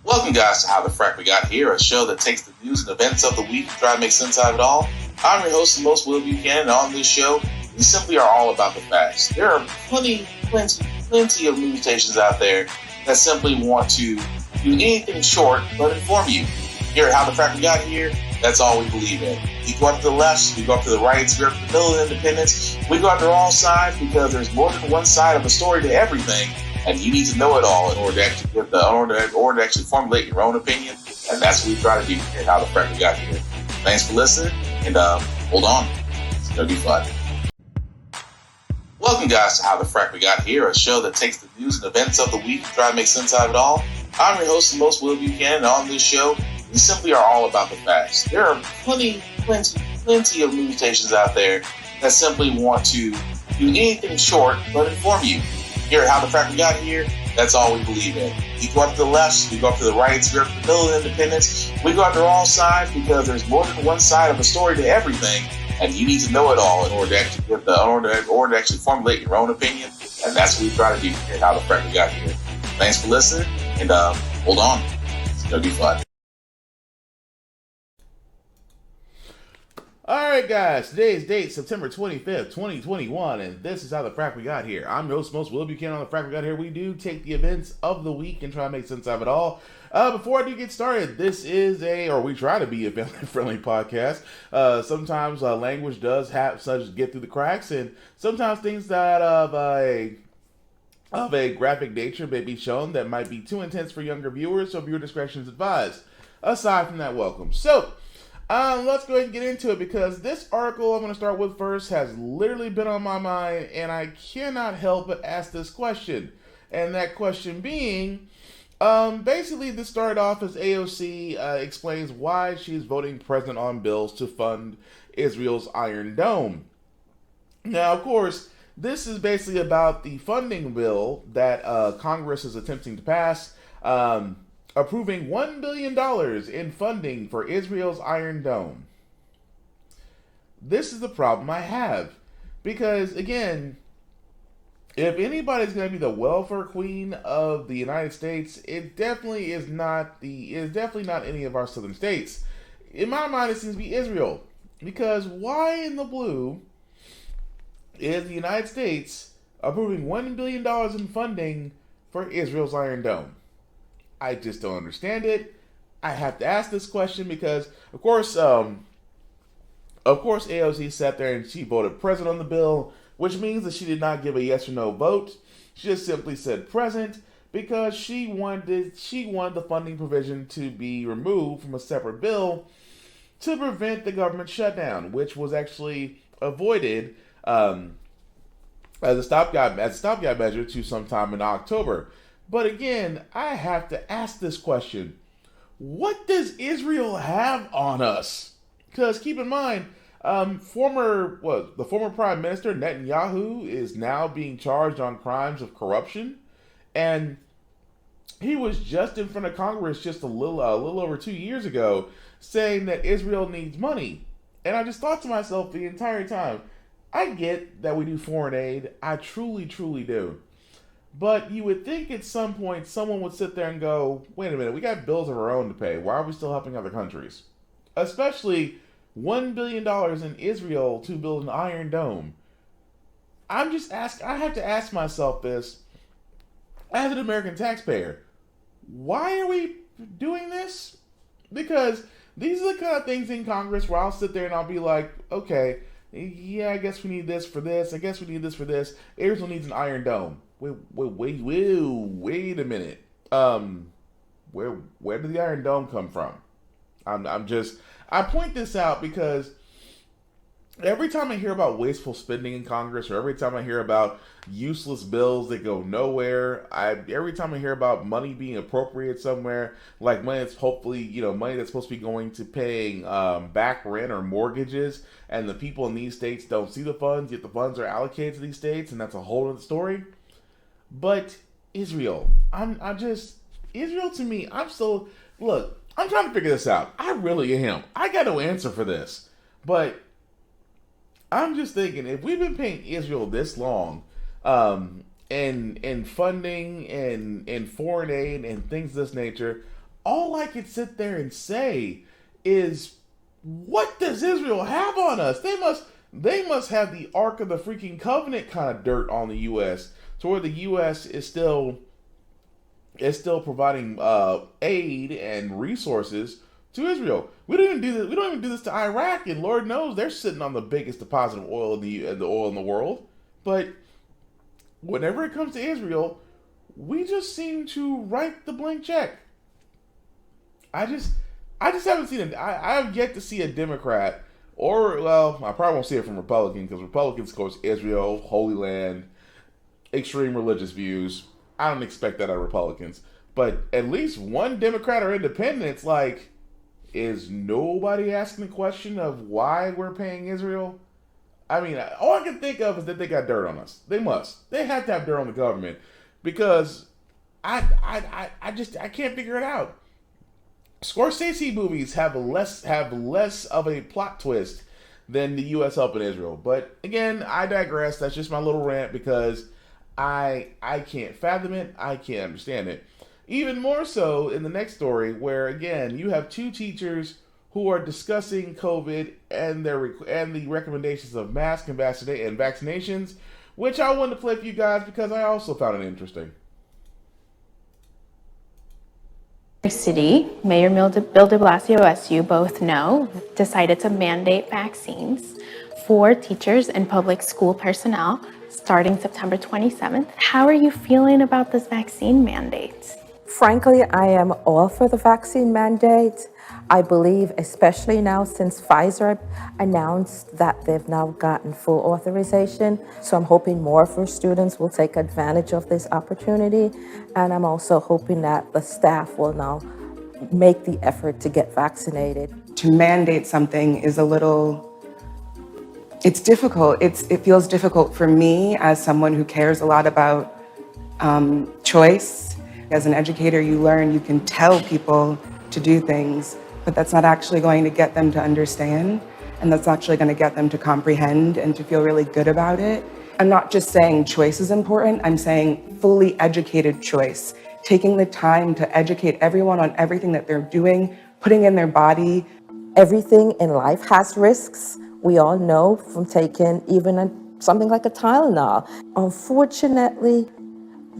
Welcome, guys, to How the Frack We Got Here, a show that takes the news and events of the week and try to make sense out of it all. I'm your host, the most Will Buchanan, and on this show, we simply are all about the facts. There are plenty of news stations out there that simply want to do anything short but inform you. Here at How the Frack We Got Here, that's all we believe in. We go up to the left, we go up to the right, we go up to the middle of independence. We go after all sides because there's more than one side of a story to everything. And you need to know it all in order to actually formulate your own opinion. And that's what we try to do here at How the Frack We Got Here. Thanks for listening, and hold on. It's going to be fun. Welcome, guys, to How the Frack We Got Here, a show that takes the news and events of the week and try to make sense out of it all. I'm your host, the most Will Buchanan, and on this show, we simply are all about the facts. There are plenty of news stations out there that simply want to do anything short but inform you. Here at How the Frack We Got Here, that's all we believe in. We go up to the left, we go up to the right, we go up to the middle of independence. We go after all sides because there's more than one side of a story to everything, and you need to know it all in order to actually formulate your own opinion. And that's what we try to do here at How the Frack We Got Here. Thanks for listening, and hold on. It's going to be fun. Alright guys, today's date, September 25th, 2021, and this is How the Frack We Got Here. I'm your host, most Will Buchanan. On the Frack We Got Here, we do take the events of the week and try to make sense of it all. Before I do get started, this is we try to be a family-friendly podcast. Sometimes language does have such get through the cracks, and sometimes things that of a graphic nature may be shown that might be too intense for younger viewers, so viewer discretion is advised. Aside from that, welcome. So, let's go ahead and get into it because this article I'm going to start with first has literally been on my mind, and I cannot help but ask this question. And that question being, basically this started off as AOC explains why she's voting present on bills to fund Israel's Iron Dome. Now, of course, this is basically about the funding bill that Congress is attempting to pass, approving $1 billion in funding for Israel's Iron Dome. This is the problem I have. Because, again, if anybody's going to be the welfare queen of the United States, it definitely is not any of our southern states. In my mind, it seems to be Israel. Because why in the blue is the United States approving $1 billion in funding for Israel's Iron Dome? I just don't understand it. I have to ask this question because, of course, AOC sat there and she voted present on the bill, which means that she did not give a yes or no vote. She just simply said present because she wanted the funding provision to be removed from a separate bill to prevent the government shutdown, which was actually avoided as a stopgap measure to sometime in October. But again, I have to ask this question. What does Israel have on us? Because keep in mind, the former Prime Minister Netanyahu is now being charged on crimes of corruption. And he was just in front of Congress just a little over 2 years ago saying that Israel needs money. And I just thought to myself the entire time, I get that we do foreign aid. I truly, truly do. But you would think at some point someone would sit there and go, wait a minute, we got bills of our own to pay. Why are we still helping other countries? Especially $1 billion in Israel to build an Iron Dome. I have to ask myself this, as an American taxpayer, why are we doing this? Because these are the kind of things in Congress where I'll sit there and I'll be like, okay, yeah, I guess we need this for this. I guess we need this for this. Israel needs an Iron Dome. Wait a minute. Where did the Iron Dome come from? I point this out because every time I hear about wasteful spending in Congress, or every time I hear about useless bills that go nowhere, every time I hear about money being appropriated somewhere, like money that's money that's supposed to be going to paying back rent or mortgages, and the people in these states don't see the funds, yet the funds are allocated to these states, and that's a whole other story. But Israel, Israel to me, I'm trying to figure this out. I really am. I got no answer for this. But I'm just thinking, if we've been paying Israel this long, and funding and foreign aid and things of this nature, all I could sit there and say is, what does Israel have on us? They must have the Ark of the freaking Covenant kind of dirt on the U.S. to where the U.S. is still providing aid and resources to Israel. We don't even do this. We don't even do this to Iraq, and Lord knows they're sitting on the biggest deposit of oil in the world. But whenever it comes to Israel, we just seem to write the blank check. I just haven't seen it. I have yet to see a Democrat, or well, I probably won't see it from Republicans, because Republicans, of course, Israel, Holy Land, extreme religious views. I don't expect that out of Republicans, but at least one Democrat or independent, it's like, is nobody asking the question of why we're paying Israel? I mean, all I can think of is that they got dirt on us. They must. They have to have dirt on the government, because I can't figure it out. Scorsese movies have less of a plot twist than the U.S. helping Israel. But again, I digress. That's just my little rant, because I can't fathom it. I can't understand it. Even more so in the next story, where again you have two teachers who are discussing COVID and the recommendations of masks and vaccinations, which I wanted to play for you guys because I also found it interesting. City, Mayor Bill de Blasio, as you both know, decided to mandate vaccines for teachers and public school personnel starting September 27th. How are you feeling about this vaccine mandate? Frankly, I am all for the vaccine mandate. I believe, especially now since Pfizer announced that they've now gotten full authorization. So I'm hoping more of our students will take advantage of this opportunity. And I'm also hoping that the staff will now make the effort to get vaccinated. To mandate something is it's difficult. It feels difficult for me as someone who cares a lot about choice. As an educator, you learn you can tell people to do things, but that's not actually going to get them to understand, and that's actually going to get them to comprehend and to feel really good about it. I'm not just saying choice is important, I'm saying fully educated choice. Taking the time to educate everyone on everything that they're doing, putting in their body. Everything in life has risks. We all know from taking even something like a Tylenol. Unfortunately,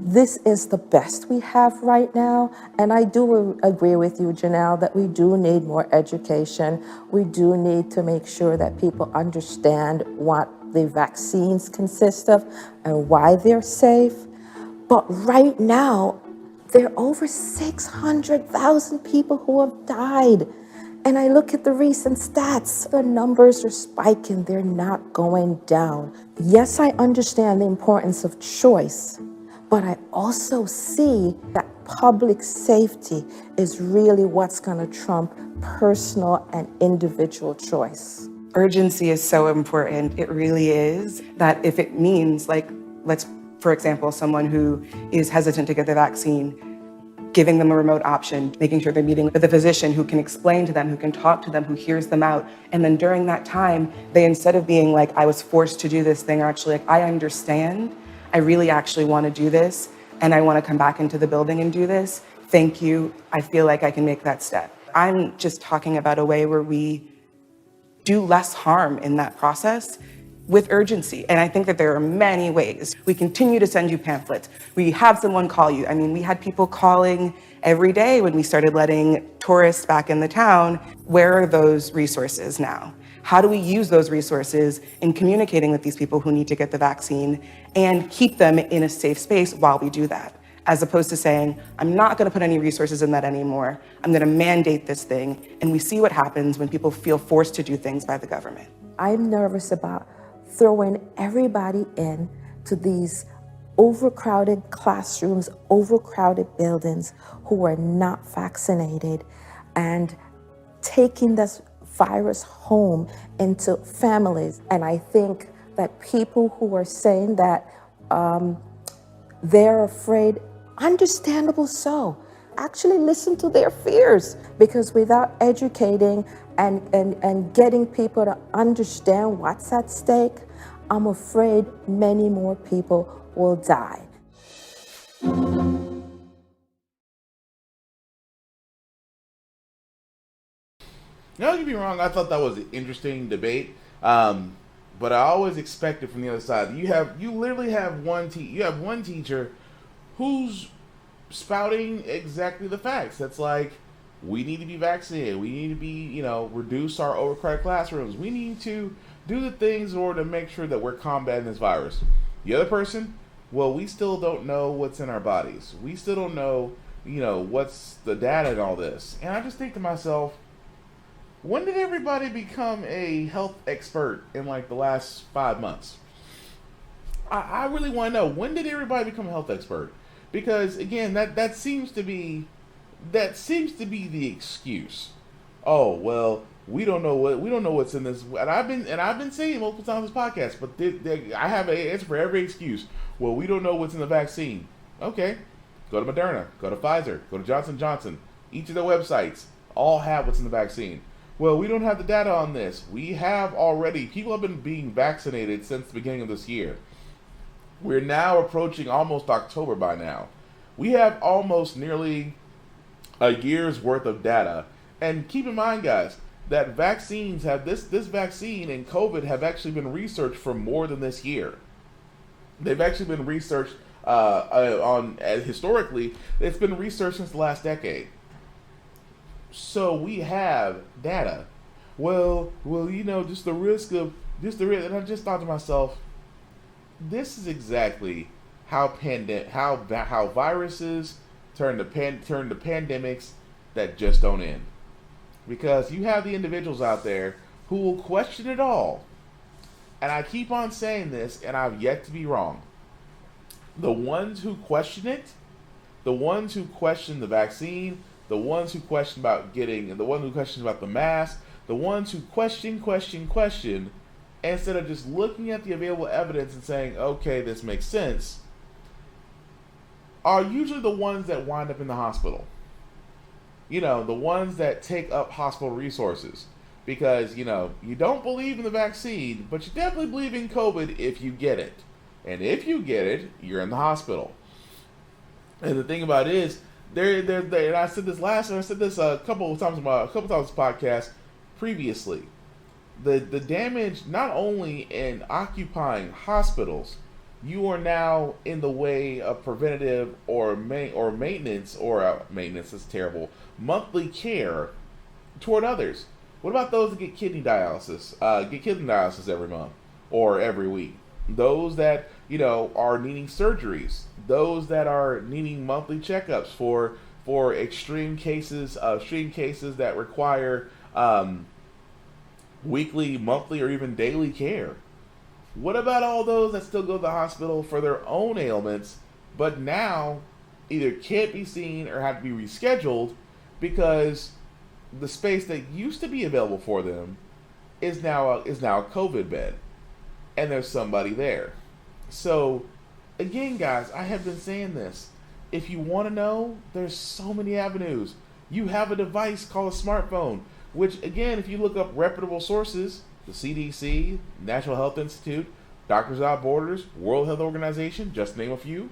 this is the best we have right now. And I do agree with you, Janelle, that we do need more education. We do need to make sure that people understand what the vaccines consist of and why they're safe. But right now, there are over 600,000 people who have died. And I look at the recent stats, the numbers are spiking, they're not going down. Yes, I understand the importance of choice, but I also see that public safety is really what's going to trump personal and individual choice. Urgency is so important. It really is. That if it means, like, let's, for example, someone who is hesitant to get the vaccine, giving them a remote option, making sure they're meeting with a physician who can explain to them, who can talk to them, who hears them out. And then during that time, they, instead of being like, I was forced to do this thing, are actually like, I understand. I really actually want to do this, and I want to come back into the building and do this. Thank you. I feel like I can make that step. I'm just talking about a way where we do less harm in that process with urgency. And I think that there are many ways. We continue to send you pamphlets. We have someone call you. I mean, we had people calling every day when we started letting tourists back in the town. Where are those resources now? How do we use those resources in communicating with these people who need to get the vaccine and keep them in a safe space while we do that? As opposed to saying, I'm not going to put any resources in that anymore. I'm going to mandate this thing. And we see what happens when people feel forced to do things by the government. I'm nervous about throwing everybody in to these overcrowded classrooms, overcrowded buildings who are not vaccinated, and taking this virus home into families. And I think that people who are saying that they're afraid, understandable so, actually listen to their fears, because without educating and getting people to understand what's at stake, I'm afraid many more people will die. Now, don't get me wrong, I thought that was an interesting debate, but I always expected from the other side. You literally have one teacher who's spouting exactly the facts. That's like, we need to be vaccinated. We need to be, reduce our overcrowded classrooms. We need to do the things in order to make sure that we're combating this virus. The other person, well, we still don't know what's in our bodies. We still don't know, what's the data and all this. And I just think to myself, when did everybody become a health expert in like the last 5 months? I really want to know, when did everybody become a health expert? Because again, that seems to be the excuse. Oh well, we don't know what's in this, and I've been saying multiple times on this podcast, but I have an answer for every excuse. Well, we don't know what's in the vaccine. Okay, go to Moderna, go to Pfizer, go to Johnson & Johnson. Each of their websites all have what's in the vaccine. Well, we don't have the data on this. We have already. People have been being vaccinated since the beginning of this year. We're now approaching almost October by now. We have almost nearly a year's worth of data. And keep in mind, guys, that vaccines have this vaccine and COVID have actually been researched for more than this year. They've actually been researched historically. It's been researched since the last decade. So we have data. Well, just the risk, and I just thought to myself, this is exactly how viruses turn to pandemics that just don't end. Because you have the individuals out there who will question it all. And I keep on saying this, and I've yet to be wrong. The ones who question it, the ones who question the vaccine, the ones who question about the mask, the ones who question, instead of just looking at the available evidence and saying, okay, this makes sense, are usually the ones that wind up in the hospital. The ones that take up hospital resources. Because, you don't believe in the vaccine, but you definitely believe in COVID if you get it. And if you get it, you're in the hospital. And the thing about it is, and I said this a couple of times on this podcast previously. The damage not only in occupying hospitals, you are now in the way of preventative or maintenance is terrible, monthly care toward others. What about those that get kidney dialysis every month or every week? Those that are needing surgeries, those that are needing monthly checkups for extreme cases that require weekly, monthly, or even daily care. What about all those that still go to the hospital for their own ailments, but now either can't be seen or have to be rescheduled because the space that used to be available for them is now a COVID bed, and there's somebody there. So, again, guys, I have been saying this. If you want to know, there's so many avenues. You have a device called a smartphone, which, again, if you look up reputable sources, the CDC, National Health Institute, Doctors Without Borders, World Health Organization, just to name a few,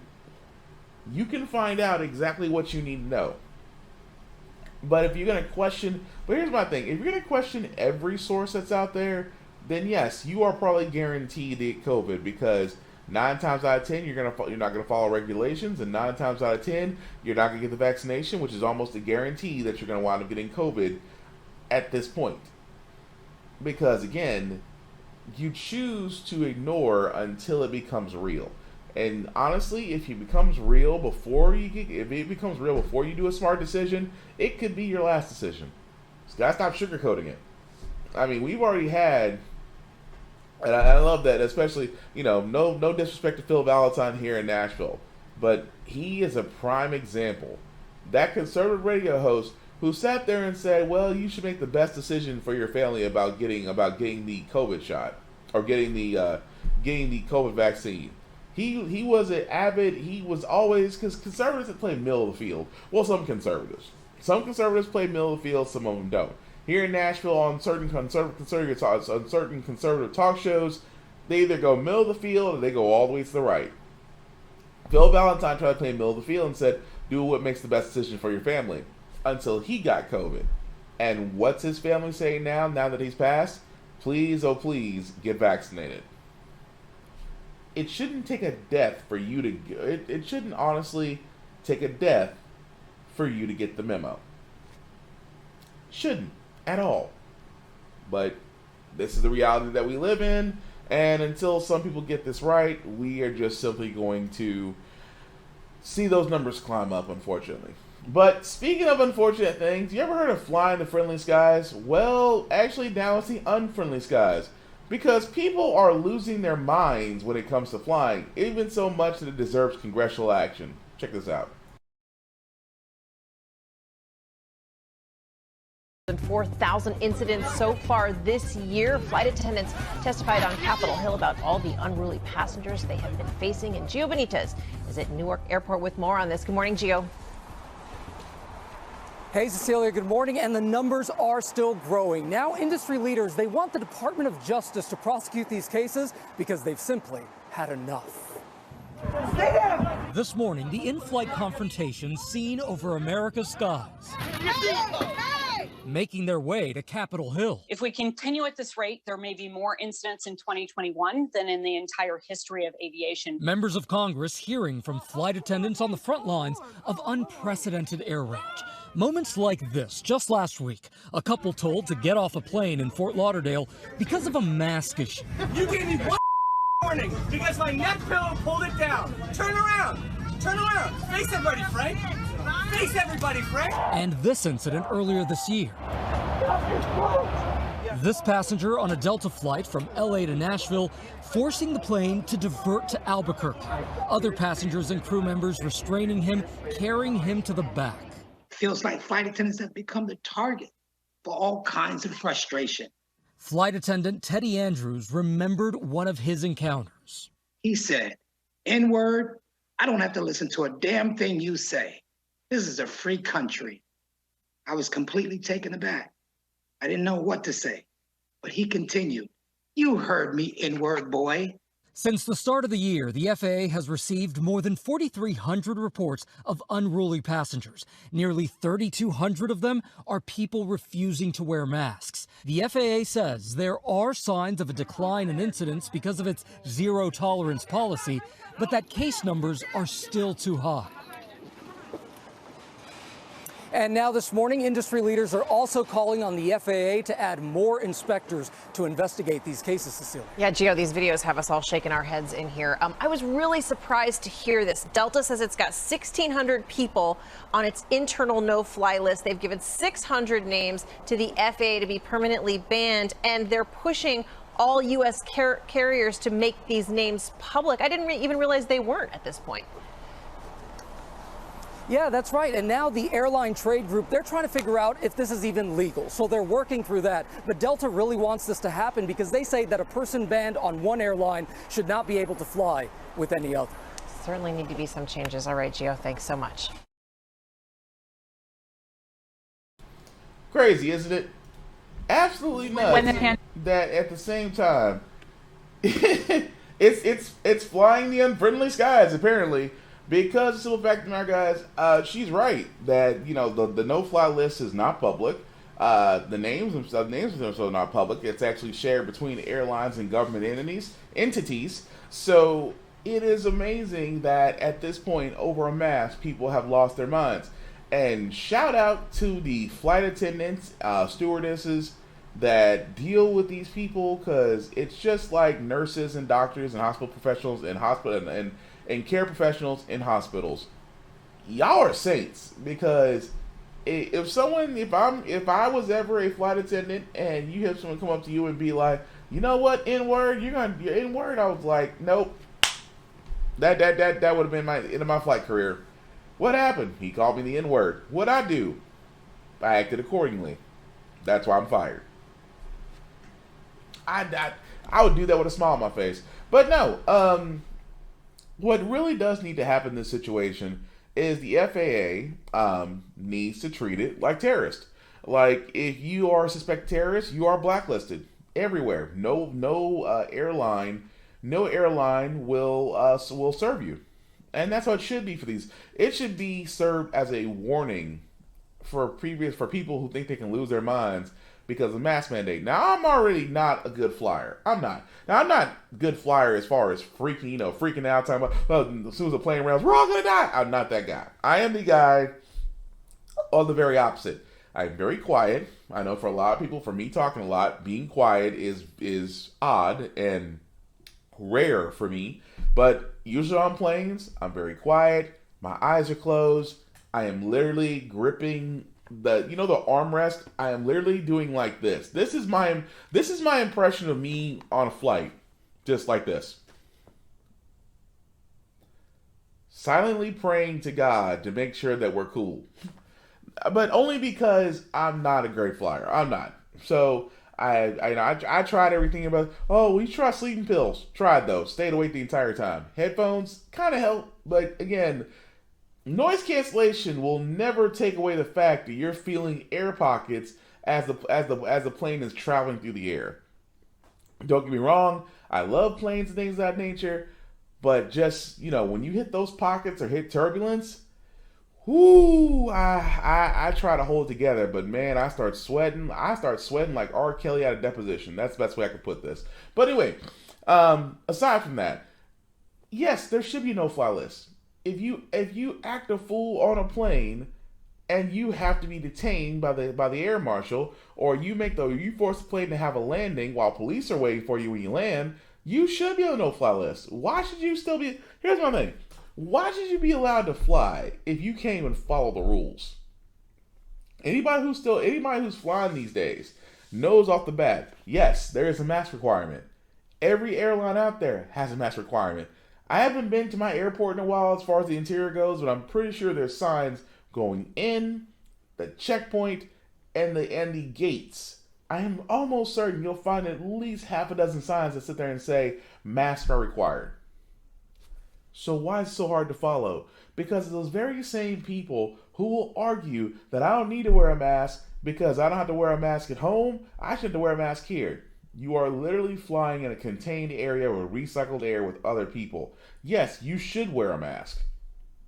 you can find out exactly what you need to know. But if you're going to question, but here's my thing, if you're going to question every source that's out there, then yes, you are probably guaranteed to get COVID, because 9 times out of 10, you're not going to follow regulations, and 9 times out of 10, you're not going to get the vaccination, which is almost a guarantee that you're going to wind up getting COVID at this point. Because again, you choose to ignore until it becomes real. And honestly, if it becomes real before you do a smart decision, it could be your last decision. So you gotta stop sugarcoating it. I mean, we've already had, and I love that, especially, no disrespect to Phil Valentine here in Nashville, but he is a prime example. That conservative radio host who sat there and said, well, you should make the best decision for your family about getting the COVID shot, or getting the COVID vaccine. He was always, because conservatives play middle of the field. Well, some conservatives play middle of the field, some of them don't. Here in Nashville, on certain conservative talk shows, they either go middle of the field or they go all the way to the right. Phil Valentine tried to play middle of the field and said, do what makes the best decision for your family, until he got COVID. And what's his family saying now that he's passed? Please, oh please, get vaccinated. It shouldn't take a death for you to... It shouldn't honestly take a death for you to get the memo. Shouldn't at all. But this is the reality that we live in, and until some people get this right, we are just simply going to see those numbers climb up, unfortunately. But speaking of unfortunate things, you ever heard of flying the friendly skies? Well, actually now it's the unfriendly skies. Because people are losing their minds when it comes to flying, even so much that it deserves congressional action. Check this out. 4,000 incidents so far this year. Flight attendants testified on Capitol Hill about all the unruly passengers they have been facing. And Gio Benitez is at Newark Airport with more on this. Good morning, Gio. Hey, Cecilia, good morning. And the numbers are still growing. Now, industry leaders, they want the Department of Justice to prosecute these cases because they've simply had enough. This morning, the in-flight confrontations seen over America's skies, making their way to Capitol Hill. If we continue at this rate, there may be more incidents in 2021 than in the entire history of aviation. Members of Congress hearing from flight attendants on the front lines of unprecedented air rage. Moments like this, just last week, a couple told to get off a plane in Fort Lauderdale because of a mask issue. You gave me one warning because my neck pillow pulled it down. Turn around. Turn around. Face everybody, Frank. Face everybody, Frank. And this incident earlier this year. This passenger on a Delta flight from LA to Nashville forcing the plane to divert to Albuquerque. Other passengers and crew members restraining him, carrying him to the back. Feels like flight attendants have become the target for all kinds of frustration. Flight attendant Teddy Andrews remembered one of his encounters. He said, N-word, I don't have to listen to a damn thing you say. This is a free country. I was completely taken aback. I didn't know what to say, but he continued, you heard me, N-word boy. Since the start of the year, the FAA has received more than 4,300 reports of unruly passengers. Nearly 3,200 of them are people refusing to wear masks. The FAA says there are signs of a decline in incidents because of its zero-tolerance policy, but that case numbers are still too high. And now this morning, industry leaders are also calling on the FAA to add more inspectors to investigate these cases, Cecilia. Yeah, Gio, these videos have us all shaking our heads in here. I was really surprised to hear this. Delta says it's got 1,600 people on its internal no-fly list. They've given 600 names to the FAA to be permanently banned, and they're pushing all U.S. carriers to make these names public. I didn't even realize they weren't at this point. Yeah, that's right. And now the airline trade group, they're trying to figure out if this is even legal. So they're working through that. But Delta really wants this to happen because they say that a person banned on one airline should not be able to fly with any other. Certainly need to be some changes. All right, Gio, thanks so much. Crazy, isn't it? Absolutely nuts. That at the same time, it's flying the unfriendly skies, apparently. Because the simple fact of the matter, guys, she's right that, you know, the no-fly list is not public. The names themselves are not public. It's actually shared between airlines and government entities. So it is amazing that at this point, over a mass, people have lost their minds. And shout out to the flight attendants, stewardesses that deal with these people, because it's just like nurses and doctors and hospital professionals and care professionals in hospitals. Y'all are saints, because if I was ever a flight attendant and you have someone come up to you and be like, you know what, N-word, you're N-word, I was like, nope. That would have been my end of my flight career. What happened? He called me the N-word. What'd I do? I acted accordingly. That's why I'm fired. I would do that with a smile on my face. But no, what really does need to happen in this situation is the FAA needs to treat it like terrorists. Like, if you are a suspected terrorist, you are blacklisted everywhere. No airline will serve you, and that's how it should be for these. It should be served as a warning for people who think they can lose their minds because of mask mandate. Now, I'm already not a good flyer. I'm not. Now, I'm not a good flyer as far as freaking out, talking about, well, as soon as the plane rounds, we're all going to die. I'm not that guy. I am the guy on the very opposite. I'm very quiet. I know for a lot of people, for me talking a lot, being quiet is odd and rare for me. But usually on planes, I'm very quiet. My eyes are closed. I am literally gripping the armrest. I am literally doing like this. This is my impression of me on a flight. Just like this. Silently praying to God to make sure that we're cool. But only because I'm not a great flyer. I'm not. So I tried everything about, we tried sleeping pills. Tried those. Stayed awake the entire time. Headphones kind of help, but again, noise cancellation will never take away the fact that you're feeling air pockets as the plane is traveling through the air. Don't get me wrong, I love planes and things of that nature, but just, when you hit those pockets or hit turbulence, I try to hold it together, but man, I start sweating. I start sweating like R. Kelly at a deposition. That's the best way I can put this. But anyway, aside from that, yes, there should be no fly list. If you act a fool on a plane and you have to be detained by the air marshal, or you force the plane to have a landing while police are waiting for you when you land, you should be on a no-fly list. Why should you still be? Here's my thing. Why should you be allowed to fly if you can't even follow the rules? Anybody who's flying these days knows off the bat, yes, there is a mask requirement. Every airline out there has a mask requirement. I haven't been to my airport in a while as far as the interior goes, but I'm pretty sure there's signs going in, the checkpoint, and the gates. I am almost certain you'll find at least half a dozen signs that sit there and say masks are required. So why is it so hard to follow? Because of those very same people who will argue that I don't need to wear a mask because I don't have to wear a mask at home, I should have to wear a mask here. You are literally flying in a contained area with recycled air with other people. Yes, you should wear a mask.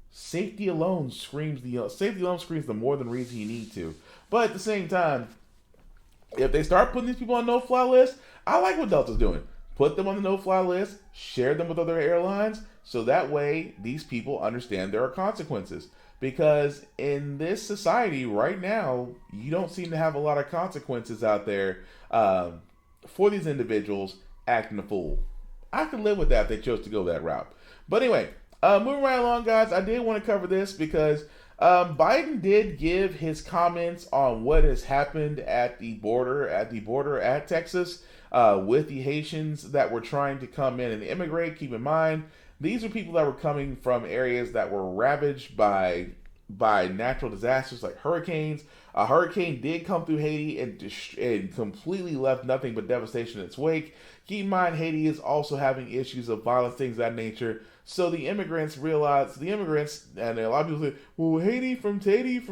Safety alone screams the more than reason you need to. But at the same time, if they start putting these people on no-fly list, I like what Delta's doing. Put them on the no-fly list, share them with other airlines, so that way these people understand there are consequences. Because in this society right now, you don't seem to have a lot of consequences out there for these individuals acting a fool. I could live with that if they chose to go that route. But anyway, moving right along, guys, I did want to cover this because Biden did give his comments on what has happened at the border at Texas with the Haitians that were trying to come in and immigrate. Keep in mind, these are people that were coming from areas that were ravaged by natural disasters like hurricanes. A hurricane did come through Haiti and completely left nothing but devastation in its wake. Keep in mind, Haiti is also having issues of violence, things of that nature. So the immigrants, and a lot of people say, well, Haiti from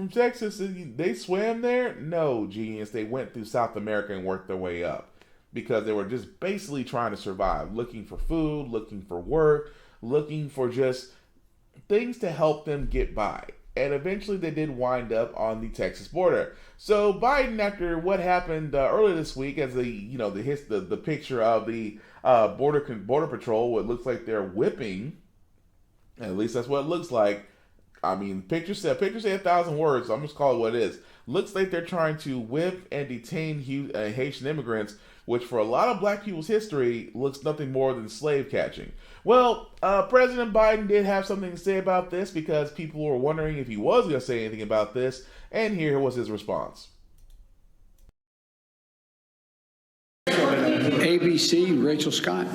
Texas, they swam there? No, genius. They went through South America and worked their way up because they were just basically trying to survive, looking for food, looking for work, looking for just things to help them get by. And eventually they did wind up on the Texas border. So Biden, after what happened earlier this week, as the picture of the border patrol, what looks like they're whipping, at least that's what it looks like. I mean, pictures say 1,000 words, so I'm just call it what it is. Looks like they're trying to whip and detain Haitian immigrants, which for a lot of black people's history looks nothing more than slave catching. Well, President Biden did have something to say about this because people were wondering if he was going to say anything about this, and here was his response. ABC, Rachel Scott.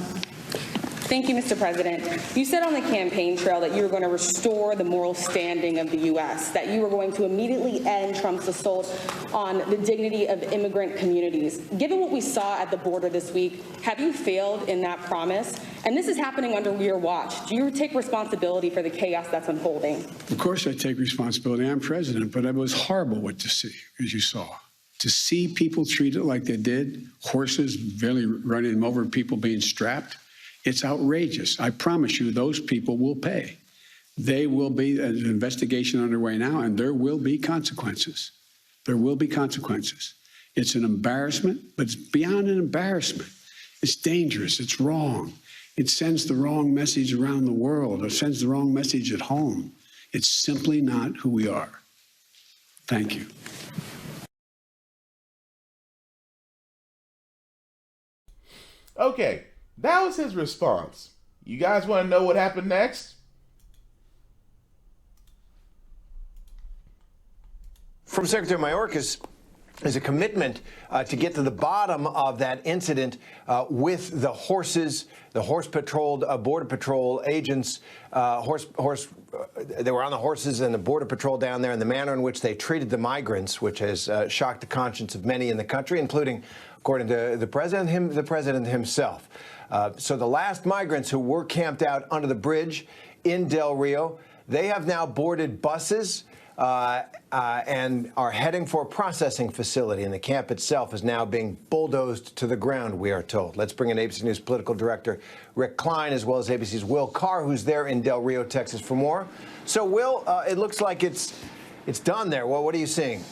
Thank you, Mr. President. You said on the campaign trail that you were going to restore the moral standing of the U.S., that you were going to immediately end Trump's assault on the dignity of immigrant communities. Given what we saw at the border this week, have you failed in that promise? And this is happening under your watch. Do you take responsibility for the chaos that's unfolding? Of course I take responsibility. I'm president, but it was horrible what to see, as you saw. To see people treated like they did, horses barely running them over, people being strapped. It's outrageous. I promise you those people will pay. They will be, an investigation underway now, and there will be consequences. There will be consequences. It's an embarrassment, but it's beyond an embarrassment. It's dangerous. It's wrong. It sends the wrong message around the world. It sends the wrong message at home. It's simply not who we are. Thank you. Okay, that was his response. You guys want to know what happened next? From Secretary Mayorkas is a commitment to get to the bottom of that incident with the horses, the horse patrolled Border Patrol agents, they were on the horses and the Border Patrol down there, and the manner in which they treated the migrants, which has shocked the conscience of many in the country, including, according to the president himself. So the last migrants who were camped out under the bridge in Del Rio, they have now boarded buses and are heading for a processing facility, and the camp itself is now being bulldozed to the ground, we are told. Let's bring in ABC News political director Rick Klein, as well as ABC's Will Carr, who's there in Del Rio, Texas, for more. So, Will, it looks like it's done there. Well, what are you seeing?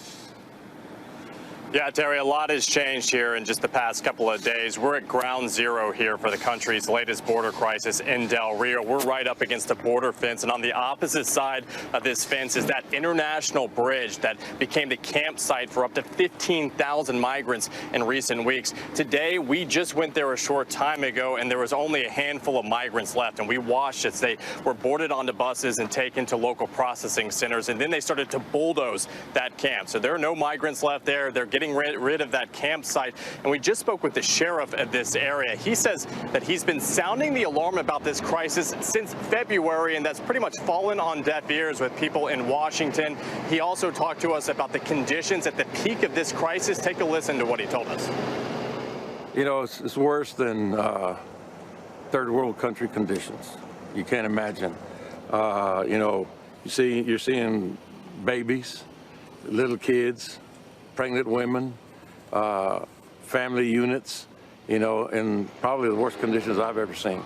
Yeah, Terry, a lot has changed here in just the past couple of days. We're at ground zero here for the country's latest border crisis in Del Rio. We're right up against a border fence, and on the opposite side of this fence is that international bridge that became the campsite for up to 15,000 migrants in recent weeks. Today, we just went there a short time ago, and there was only a handful of migrants left, and we watched as they were boarded onto buses and taken to local processing centers, and then they started to bulldoze that camp. So there are no migrants left there. They're getting rid of that campsite. And we just spoke with the sheriff of this area. He says that he's been sounding the alarm about this crisis since February, and that's pretty much fallen on deaf ears with people in Washington. He also talked to us about the conditions at the peak of this crisis. Take a listen to what he told us. You know, it's worse than third world country conditions. You can't imagine. You know, you're seeing babies, little kids, pregnant women, family units, you know, in probably the worst conditions I've ever seen.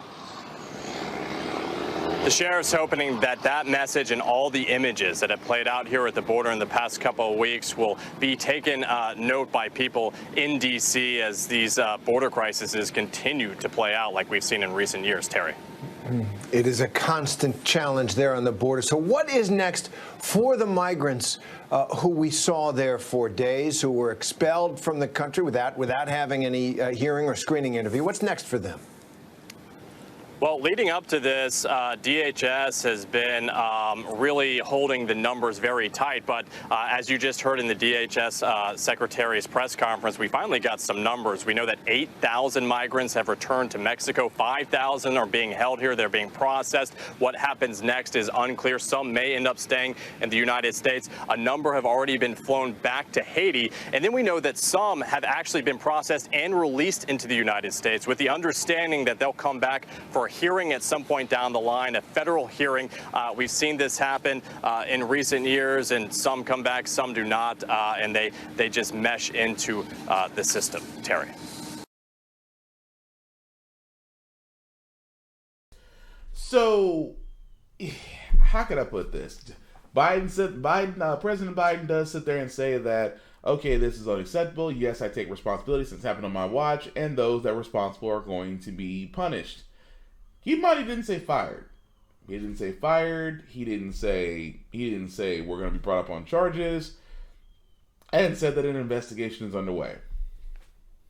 The sheriff's hoping that that message and all the images that have played out here at the border in the past couple of weeks will be taken note by people in D.C. as these border crises continue to play out like we've seen in recent years, Terry. It is a constant challenge there on the border. So what is next for the migrants who we saw there for days, who were expelled from the country without having any hearing or screening interview? What's next for them? Well, leading up to this, DHS has been really holding the numbers very tight. But as you just heard in the DHS Secretary's press conference, we finally got some numbers. We know that 8,000 migrants have returned to Mexico. 5,000 are being held here. They're being processed. What happens next is unclear. Some may end up staying in the United States. A number have already been flown back to Haiti. And then we know that some have actually been processed and released into the United States with the understanding that they'll come back for a hearing at some point down the line, a federal hearing. We've seen this happen in recent years, and some come back, some do not, and they just mesh into the system. Terry. So, how could I put this? President Biden does sit there and say that, okay, this is unacceptable. Yes, I take responsibility since it happened on my watch, and those that are responsible are going to be punished. Keep in mind, he didn't say fired. He didn't say fired. He didn't say we're going to be brought up on charges, and said that an investigation is underway.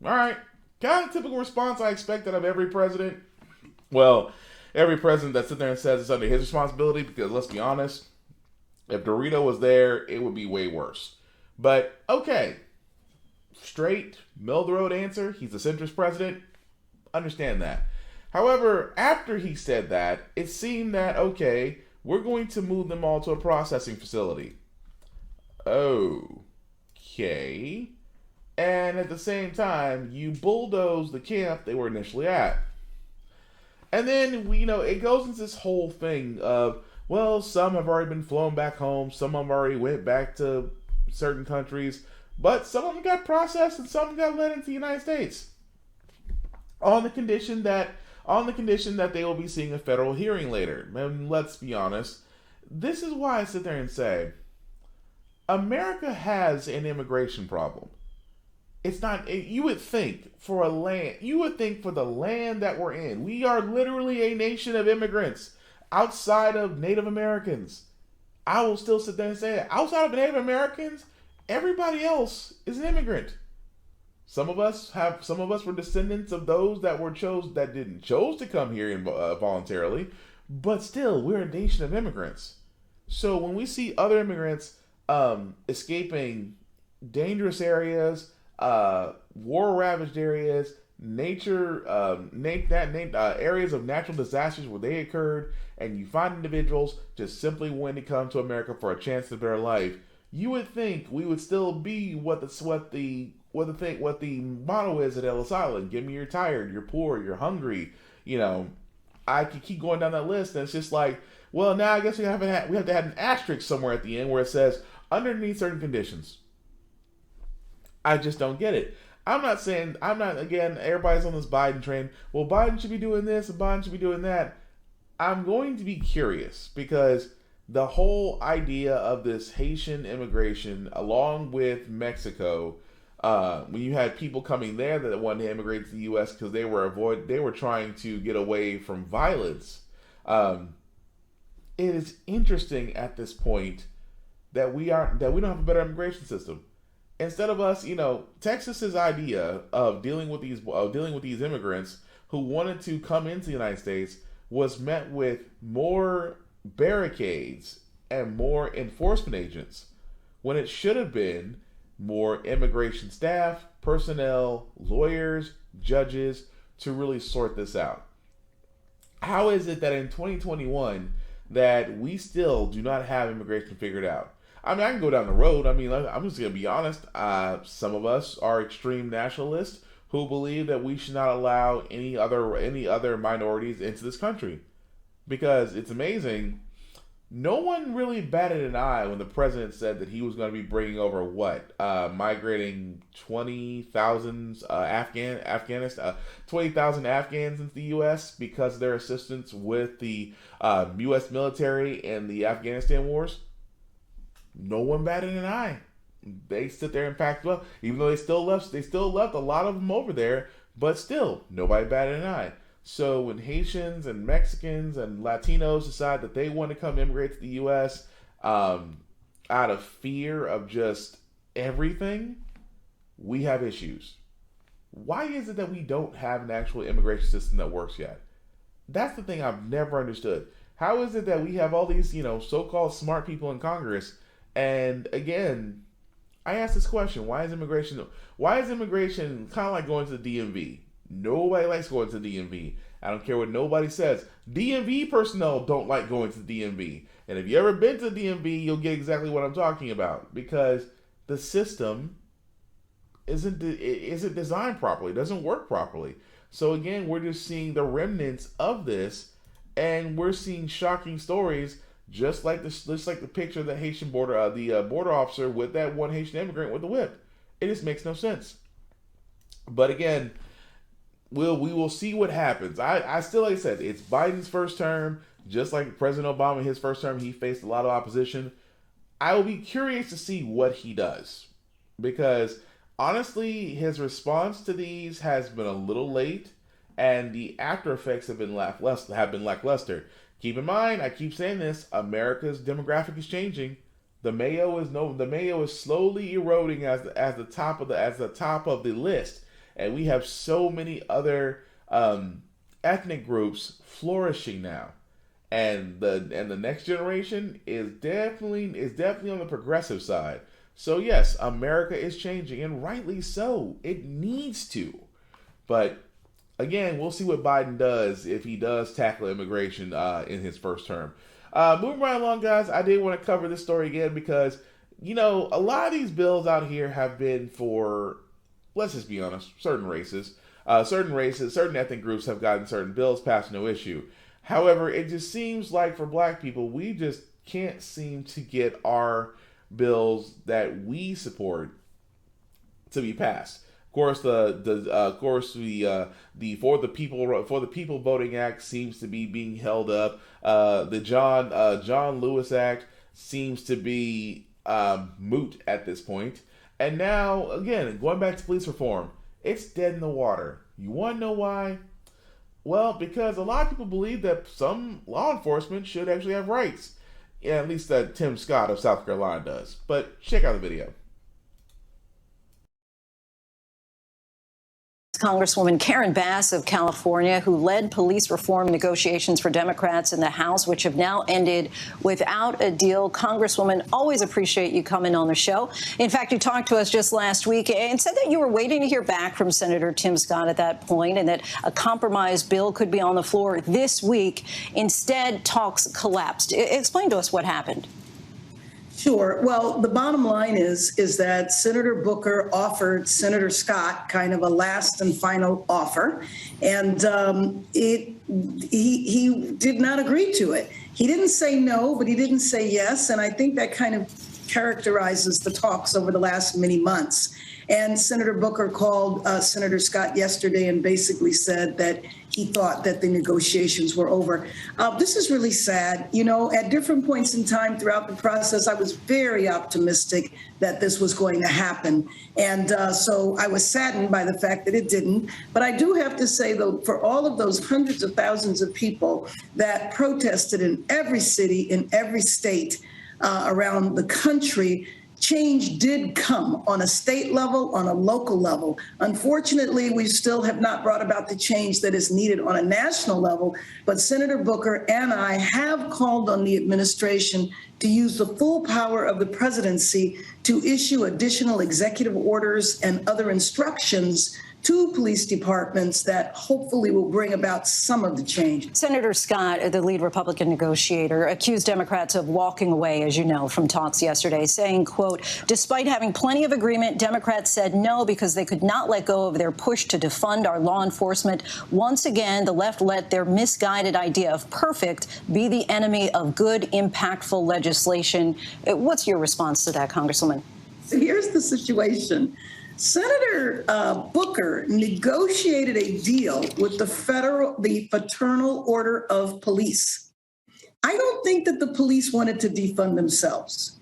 All right, kind of typical response I expected of every president. Well, every president that sits there and says it's under his responsibility, because let's be honest, if Dorito was there, it would be way worse. But okay, straight, middle of the road answer. He's a centrist president. Understand that. However, after he said that, it seemed that, okay, we're going to move them all to a processing facility. Okay. And at the same time, you bulldoze the camp they were initially at. And then, it goes into this whole thing of, well, some have already been flown back home, some of them already went back to certain countries, but some of them got processed and some got let into the United States. On the condition that they will be seeing a federal hearing later. And let's be honest, this is why I sit there and say, America has an immigration problem. It's not. You would think for a land. You would think for the land that we're in, we are literally a nation of immigrants outside of Native Americans. I will still sit there and say it. Outside of Native Americans, everybody else is an immigrant. Some of us were descendants of those that didn't chose to come here voluntarily, but still, we're a nation of immigrants. So when we see other immigrants escaping dangerous areas, war-ravaged areas, areas of natural disasters where they occurred, and you find individuals just simply wanting to come to America for a chance at a better life, you would think we would still be what the motto is at Ellis Island. Give me you're tired, you're poor, you're hungry. I could keep going down that list, and it's just like, well, now I guess we have to have an asterisk somewhere at the end where it says underneath certain conditions. I just don't get it. Again, everybody's on this Biden train. Well, Biden should be doing this and Biden should be doing that. I'm going to be curious because the whole idea of this Haitian immigration, along with Mexico, when you had people coming there that wanted to immigrate to the U.S. because they were trying to get away from violence. It is interesting at this point that we don't have a better immigration system. Instead of us, Texas's idea of dealing with these immigrants who wanted to come into the United States was met with more barricades and more enforcement agents, when it should have been more immigration staff, personnel, lawyers, judges to really sort this out. How is it that in 2021 that we still do not have immigration figured out? I can go down the road. I'm just going to be honest. Some of us are extreme nationalists who believe that we should not allow any other minorities into this country. Because it's amazing. No one really batted an eye when the president said that he was going to be bringing over migrating 20,000 20,000 Afghans into the U.S. because of their assistance with the U.S. military and the Afghanistan wars. No one batted an eye. They sit there and packed up, even though they still left a lot of them over there, but still, nobody batted an eye. So when Haitians and Mexicans and Latinos decide that they want to come immigrate to the U.S. Out of fear of just everything, we have issues. Why is it that we don't have an actual immigration system that works yet? That's the thing I've never understood. How is it that we have all these, so-called smart people in Congress? And again, I ask this question: Why is immigration kind of like going to the DMV? Nobody likes going to the DMV. I don't care what nobody says. DMV personnel don't like going to the DMV. And if you ever been to the DMV, you'll get exactly what I'm talking about, because the system isn't designed properly. It doesn't work properly. So again, we're just seeing the remnants of this, and we're seeing shocking stories. Just like the picture of the Haitian border officer with that one Haitian immigrant with the whip. It just makes no sense. But again, we will see what happens. I still, like I said, it's Biden's first term. Just like President Obama, his first term, he faced a lot of opposition. I will be curious to see what he does, because honestly, his response to these has been a little late, and the after effects have been lackluster. Keep in mind, I keep saying this: America's demographic is changing. The Mayo is slowly eroding as the top of the list, and we have so many other ethnic groups flourishing now, and the next generation is definitely on the progressive side. So yes, America is changing, and rightly so. It needs to, but again, we'll see what Biden does if he does tackle immigration in his first term. Moving right along, guys, I did want to cover this story again because, a lot of these bills out here have been for, let's just be honest, certain races. Certain ethnic groups have gotten certain bills passed, no issue. However, it just seems like for black people, we just can't seem to get our bills that we support to be passed. Of course, the For the People Voting Act seems to be being held up. The John Lewis Act seems to be moot at this point. And now, again, going back to police reform, it's dead in the water. You want to know why? Well, because a lot of people believe that some law enforcement should actually have rights. Yeah, at least that Tim Scott of South Carolina does. But check out the video. Congresswoman Karen Bass of California, who led police reform negotiations for Democrats in the House, which have now ended without a deal. Congresswoman, always appreciate you coming on the show. In fact, you talked to us just last week and said that you were waiting to hear back from Senator Tim Scott at that point and that a compromise bill could be on the floor this week. Instead, talks collapsed. Explain to us what happened. Sure. Well, the bottom line is that Senator Booker offered Senator Scott kind of a last and final offer, and he did not agree to it. He didn't say no, but he didn't say yes, and I think that kind of characterizes the talks over the last many months. And Senator Booker called Senator Scott yesterday and basically said that he thought that the negotiations were over. This is really sad. You know, at different points in time throughout the process, I was very optimistic that this was going to happen. And so I was saddened by the fact that it didn't. But I do have to say, though, for all of those hundreds of thousands of people that protested in every city, in every state around the country, change did come on a state level, on a local level. Unfortunately, we still have not brought about the change that is needed on a national level, but Senator Booker and I have called on the administration to use the full power of the presidency to issue additional executive orders and other instructions to police departments that hopefully will bring about some of the change. Senator Scott, the lead Republican negotiator, accused Democrats of walking away, as you know, from talks yesterday, saying, quote, despite having plenty of agreement, Democrats said no because they could not let go of their push to defund our law enforcement. Once again, the left let their misguided idea of perfect be the enemy of good, impactful legislation. What's your response to that, Congresswoman? So here's the situation. Senator Booker negotiated a deal with the Fraternal Order of Police. I don't think that the police wanted to defund themselves.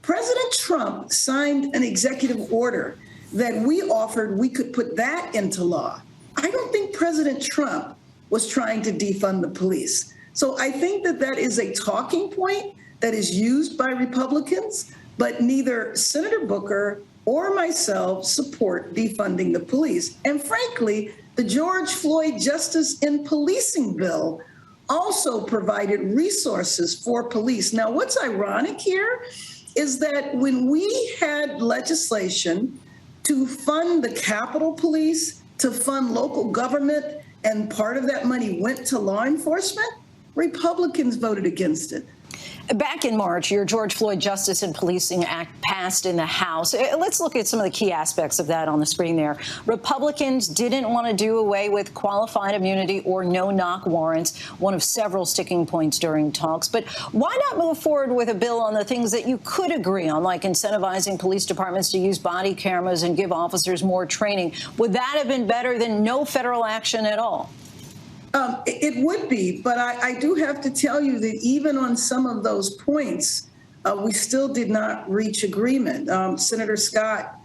President Trump signed an executive order that we offered we could put that into law. I don't think President Trump was trying to defund the police. So I think that that is a talking point that is used by Republicans, but neither Senator Booker or myself support defunding the police. And frankly, the George Floyd Justice in Policing bill also provided resources for police. Now, what's ironic here is that when we had legislation to fund the Capitol Police, to fund local government, and part of that money went to law enforcement, Republicans voted against it. Back in March, your George Floyd Justice and Policing Act passed in the House. Let's look at some of the key aspects of that on the screen there. Republicans didn't want to do away with qualified immunity or no-knock warrants, one of several sticking points during talks. But why not move forward with a bill on the things that you could agree on, like incentivizing police departments to use body cameras and give officers more training? Would that have been better than no federal action at all? It would be, but I do have to tell you that even on some of those points, we still did not reach agreement. Senator Scott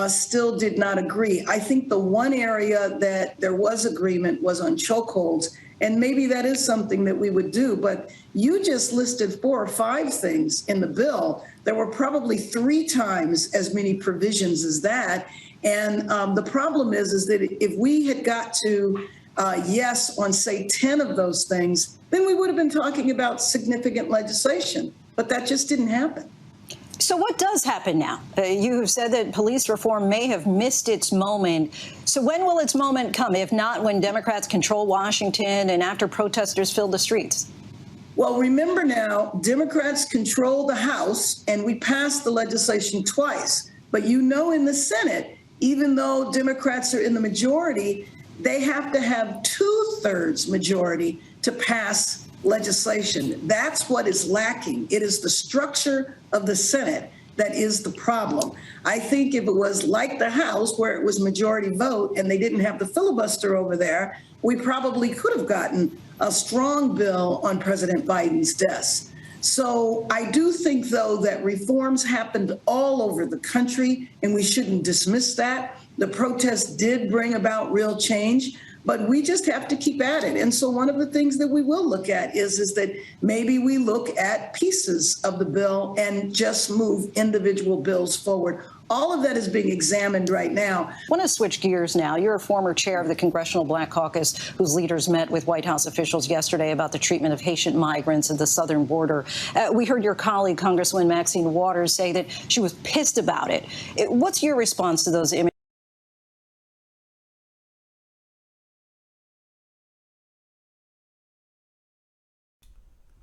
still did not agree. I think the one area that there was agreement was on chokeholds, and maybe that is something that we would do. But you just listed 4 or 5 things in the bill. There were probably 3 times as many provisions as that. And the problem is that if we had got to yes on, say, 10 of those things, then we would have been talking about significant legislation. But that just didn't happen. So what does happen now? You have said that police reform may have missed its moment. So when will its moment come, if not when Democrats control Washington and after protesters fill the streets? Well, remember now, Democrats control the House, and we passed the legislation twice. But you know, in the Senate, even though Democrats are in the majority, they have to have 2/3 majority to pass legislation. That's what is lacking. It is the structure of the Senate that is the problem. I think if it was like the House, where it was majority vote and they didn't have the filibuster over there, we probably could have gotten a strong bill on President Biden's desk. So I do think, though, that reforms happened all over the country, and we shouldn't dismiss that. The protests did bring about real change, but we just have to keep at it. And so one of the things that we will look at is that maybe we look at pieces of the bill and just move individual bills forward. All of that is being examined right now. I want to switch gears now. You're a former chair of the Congressional Black Caucus, whose leaders met with White House officials yesterday about the treatment of Haitian migrants at the southern border. We heard your colleague, Congresswoman Maxine Waters, say that she was pissed about it. What's your response to those images?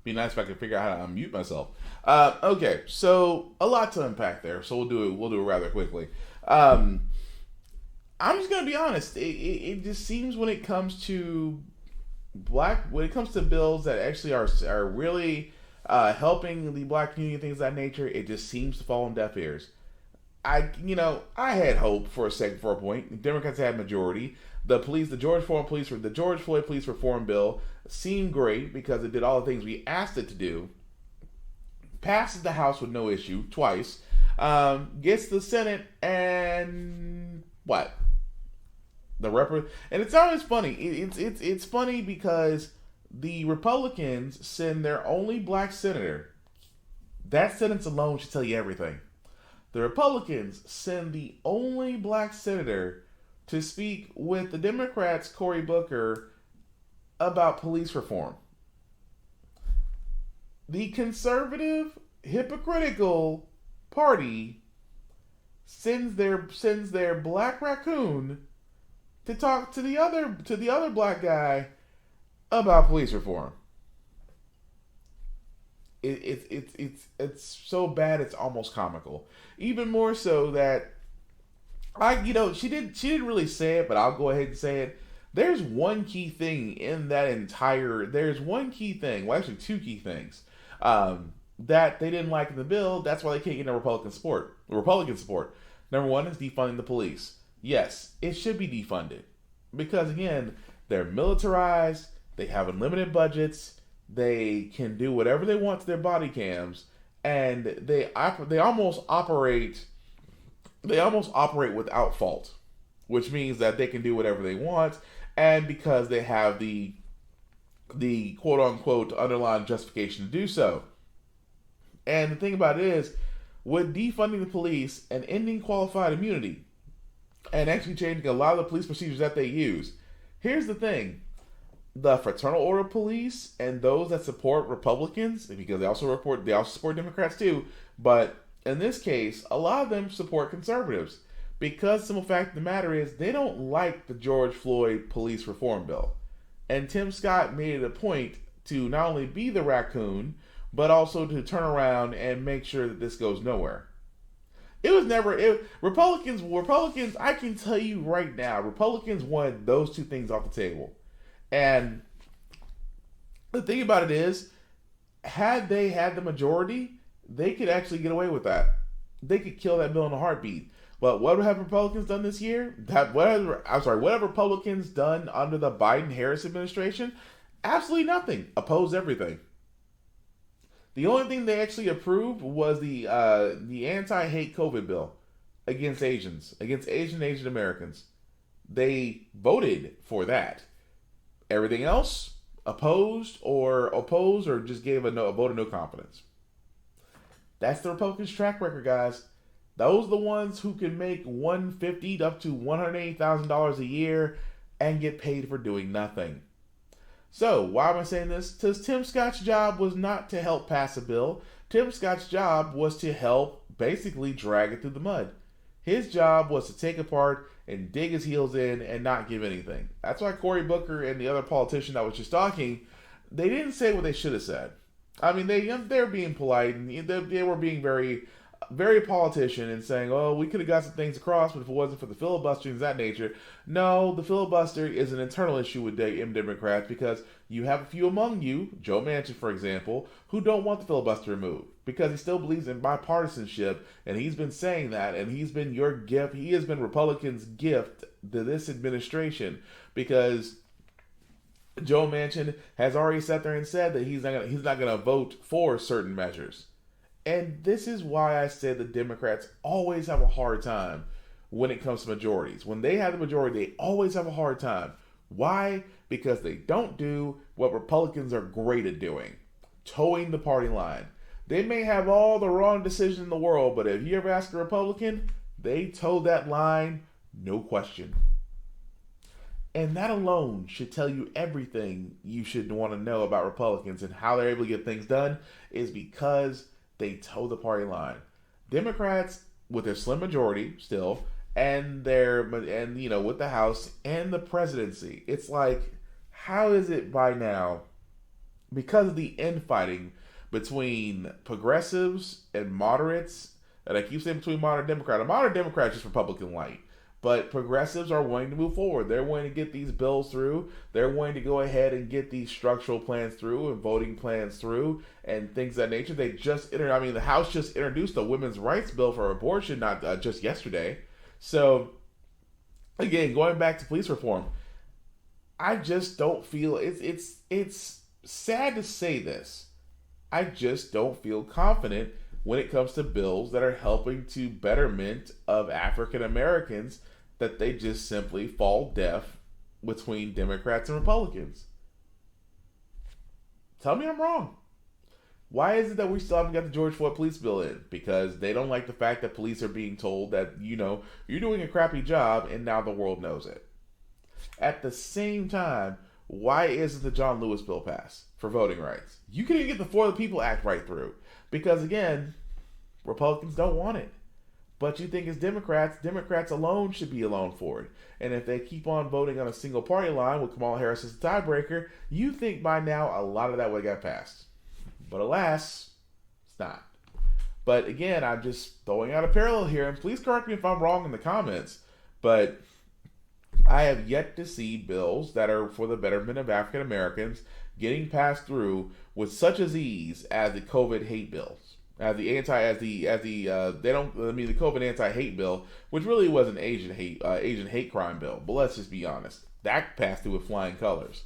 Be nice if I could figure out how to unmute myself. Okay, so a lot to unpack there. So we'll do it rather quickly. I'm just gonna be honest. It just seems when it comes to bills that actually are really helping the black community and things of that nature, it just seems to fall on deaf ears. I had hope for a point. The Democrats had majority. The George Floyd Police Reform Bill seemed great because it did all the things we asked it to do. Passes the House with no issue twice. Gets the Senate and what? And it's always funny. It's funny because the Republicans send their only black senator. That sentence alone should tell you everything. The Republicans send the only black senator to speak with the Democrats' Cory Booker about police reform. The conservative, hypocritical party sends their black raccoon to talk to the other black guy about police reform. It's so bad it's almost comical. Even more so that she didn't really say it, but I'll go ahead and say it. There's one key thing in that there's one key thing, well actually two key things, that they didn't like in the bill. That's why they can't get no Republican support. Number one is defunding the police. Yes, it should be defunded. Because again, they're militarized, they have unlimited budgets, they can do whatever they want to their body cams, and they almost operate without fault, which means that they can do whatever they want, and because they have the quote unquote underlying justification to do so. And the thing about it is, with defunding the police and ending qualified immunity, and actually changing a lot of the police procedures that they use, here's the thing. The fraternal order police and those that support Republicans, because they also support Democrats too, but in this case, a lot of them support conservatives, because the simple fact of the matter is they don't like the George Floyd police reform bill. And Tim Scott made it a point to not only be the raccoon, but also to turn around and make sure that this goes nowhere. Republicans, I can tell you right now, Republicans wanted those two things off the table. And the thing about it is, had they had the majority, they could actually get away with that. They could kill that bill in a heartbeat. But what have Republicans done this year? What have Republicans done under the Biden-Harris administration? Absolutely nothing. Opposed everything. The only thing they actually approved was the anti-hate COVID bill against Asian Americans. They voted for that. Everything else, opposed or just gave a vote of no confidence. That's the Republicans' track record, guys. Those are the ones who can make $150,000 up to $180,000 a year and get paid for doing nothing. So, why am I saying this? Because Tim Scott's job was not to help pass a bill. Tim Scott's job was to help basically drag it through the mud. His job was to take apart and dig his heels in and not give anything. That's why Cory Booker and the other politician that was just talking, they didn't say what they should have said. I mean, they're being polite, and they were being very, very politician and saying, oh, we could have got some things across, but if it wasn't for the filibuster and that nature. No, the filibuster is an internal issue with Democrats, because you have a few among you, Joe Manchin, for example, who don't want the filibuster removed because he still believes in bipartisanship, and he's been saying that, and he's been your gift. He has been Republicans' gift to this administration, because Joe Manchin has already sat there and said that he's not gonna vote for certain measures. And this is why I said the Democrats always have a hard time when it comes to majorities. When they have the majority, they always have a hard time. Why? Because they don't do what Republicans are great at doing, towing the party line. They may have all the wrong decisions in the world, but if you ever ask a Republican, they toe that line, no question. And that alone should tell you everything you should want to know about Republicans and how they're able to get things done is because they toe the party line. Democrats, with their slim majority still, and with the House and the presidency, it's like, how is it by now, because of the infighting between progressives and moderates, and I keep saying between moderate Democrat, a moderate Democrat is just Republican light. But progressives are willing to move forward. They're willing to get these bills through. They're willing to go ahead and get these structural plans through and voting plans through and things of that nature. The House just introduced a women's rights bill for abortion, not just yesterday. So, again, going back to police reform, I just don't feel it's sad to say this. I just don't feel confident when it comes to bills that are helping to betterment of African Americans, that they just simply fall deaf between Democrats and Republicans. Tell me I'm wrong. Why is it that we still haven't got the George Floyd police bill in? Because they don't like the fact that police are being told that, you're doing a crappy job and now the world knows it. At the same time, why isn't the John Lewis bill passed for voting rights? You can't even get the For the People Act right through. Because again, Republicans don't want it. But you think as Democrats alone should be alone for it. And if they keep on voting on a single party line with Kamala Harris as the tiebreaker, you think by now a lot of that would have got passed. But alas, it's not. But again, I'm just throwing out a parallel here, and please correct me if I'm wrong in the comments, but I have yet to see bills that are for the betterment of African Americans getting passed through with such as ease as the COVID hate bills. The COVID anti-hate bill, which really was an Asian hate crime bill. But let's just be honest, that passed through with flying colors.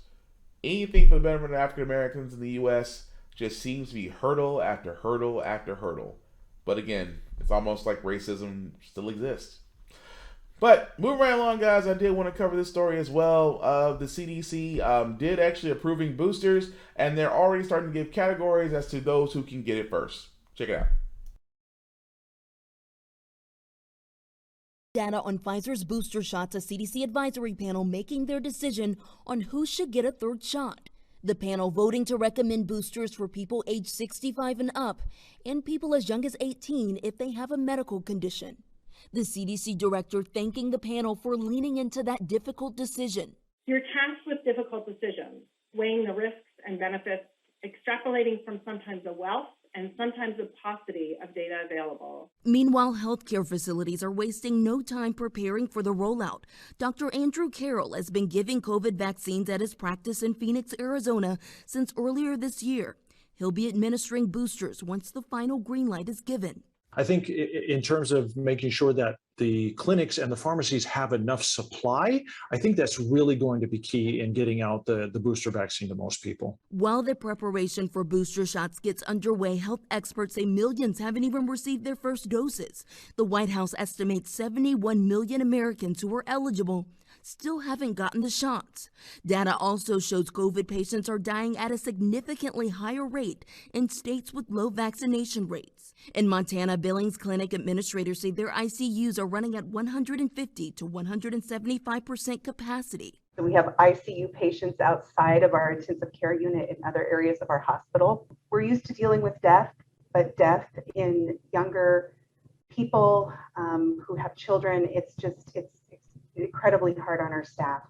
Anything for the betterment of African Americans in the U.S. just seems to be hurdle after hurdle after hurdle. But again, it's almost like racism still exists. But moving right along, guys, I did want to cover this story as well. The CDC did actually approving boosters, and they're already starting to give categories as to those who can get it first. Check it out. Data on Pfizer's booster shots, a CDC advisory panel making their decision on who should get a third shot. The panel voting to recommend boosters for people age 65 and up and people as young as 18 if they have a medical condition. The CDC director thanking the panel for leaning into that difficult decision. You're tasked with difficult decisions, weighing the risks and benefits, extrapolating from sometimes the wealth and sometimes the paucity of data available. Meanwhile, healthcare facilities are wasting no time preparing for the rollout. Dr. Andrew Carroll has been giving COVID vaccines at his practice in Phoenix, Arizona since earlier this year. He'll be administering boosters once the final green light is given. I think in terms of making sure that the clinics and the pharmacies have enough supply, I think that's really going to be key in getting out the booster vaccine to most people. While the preparation for booster shots gets underway, health experts say millions haven't even received their first doses. The White House estimates 71 million Americans who are eligible still haven't gotten the shots. Data also shows COVID patients are dying at a significantly higher rate in states with low vaccination rates. In Montana, Billings Clinic administrators say their ICUs are running at 150 to 175% capacity. So we have ICU patients outside of our intensive care unit in other areas of our hospital. We're used to dealing with death, but death in younger people who have children, it's incredibly hard on our staff.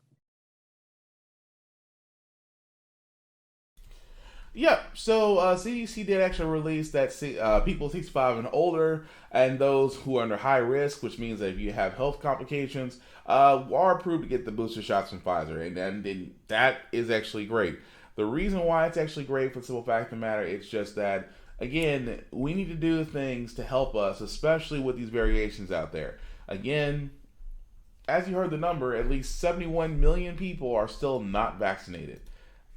Yep. So CDC did actually release that people 65 and older and those who are under high risk, which means that if you have health complications, are approved to get the booster shots from Pfizer. And that is actually great. The reason why it's actually great, for the simple fact of the matter, it's just that, again, we need to do things to help us, especially with these variations out there. Again, as you heard the number, at least 71 million people are still not vaccinated.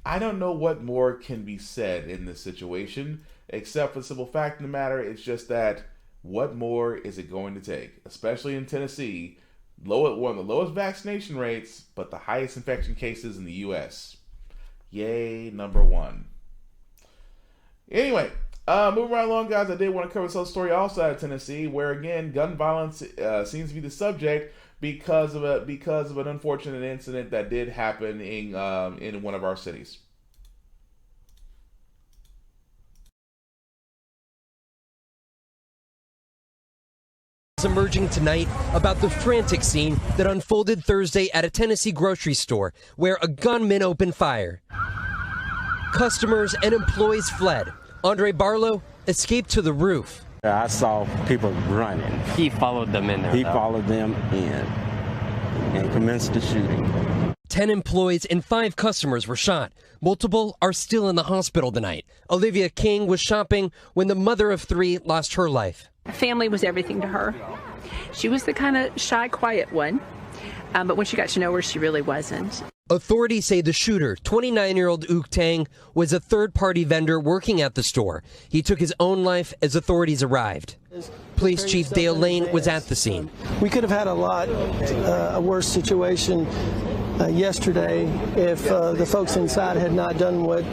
I don't know what more can be said in this situation, except for the simple fact of the matter, it's just that what more is it going to take? Especially in Tennessee, one of the lowest vaccination rates, but the highest infection cases in the U.S. Yay, number one. Anyway, moving right along, guys, I did want to cover this other story also out of Tennessee, where again, gun violence seems to be the subject because of an unfortunate incident that did happen in one of our cities. Emerging tonight about the frantic scene that unfolded Thursday at a Tennessee grocery store where a gunman opened fire. Customers and employees fled. Andre Barlow escaped to the roof. I saw people running. He followed them in there. He followed them in and commenced the shooting. 10 employees and 5 customers were shot. Multiple are still in the hospital tonight. Olivia King was shopping when the mother of 3 lost her life. Family was everything to her. She was the kind of shy, quiet one, but when she got to know her, she really wasn't. Authorities say the shooter, 29-year-old Ook Tang, was a third-party vendor working at the store. He took his own life as authorities arrived. Police Chief Dale Lane was at the scene. We could have had a worse situation yesterday if the folks inside had not done what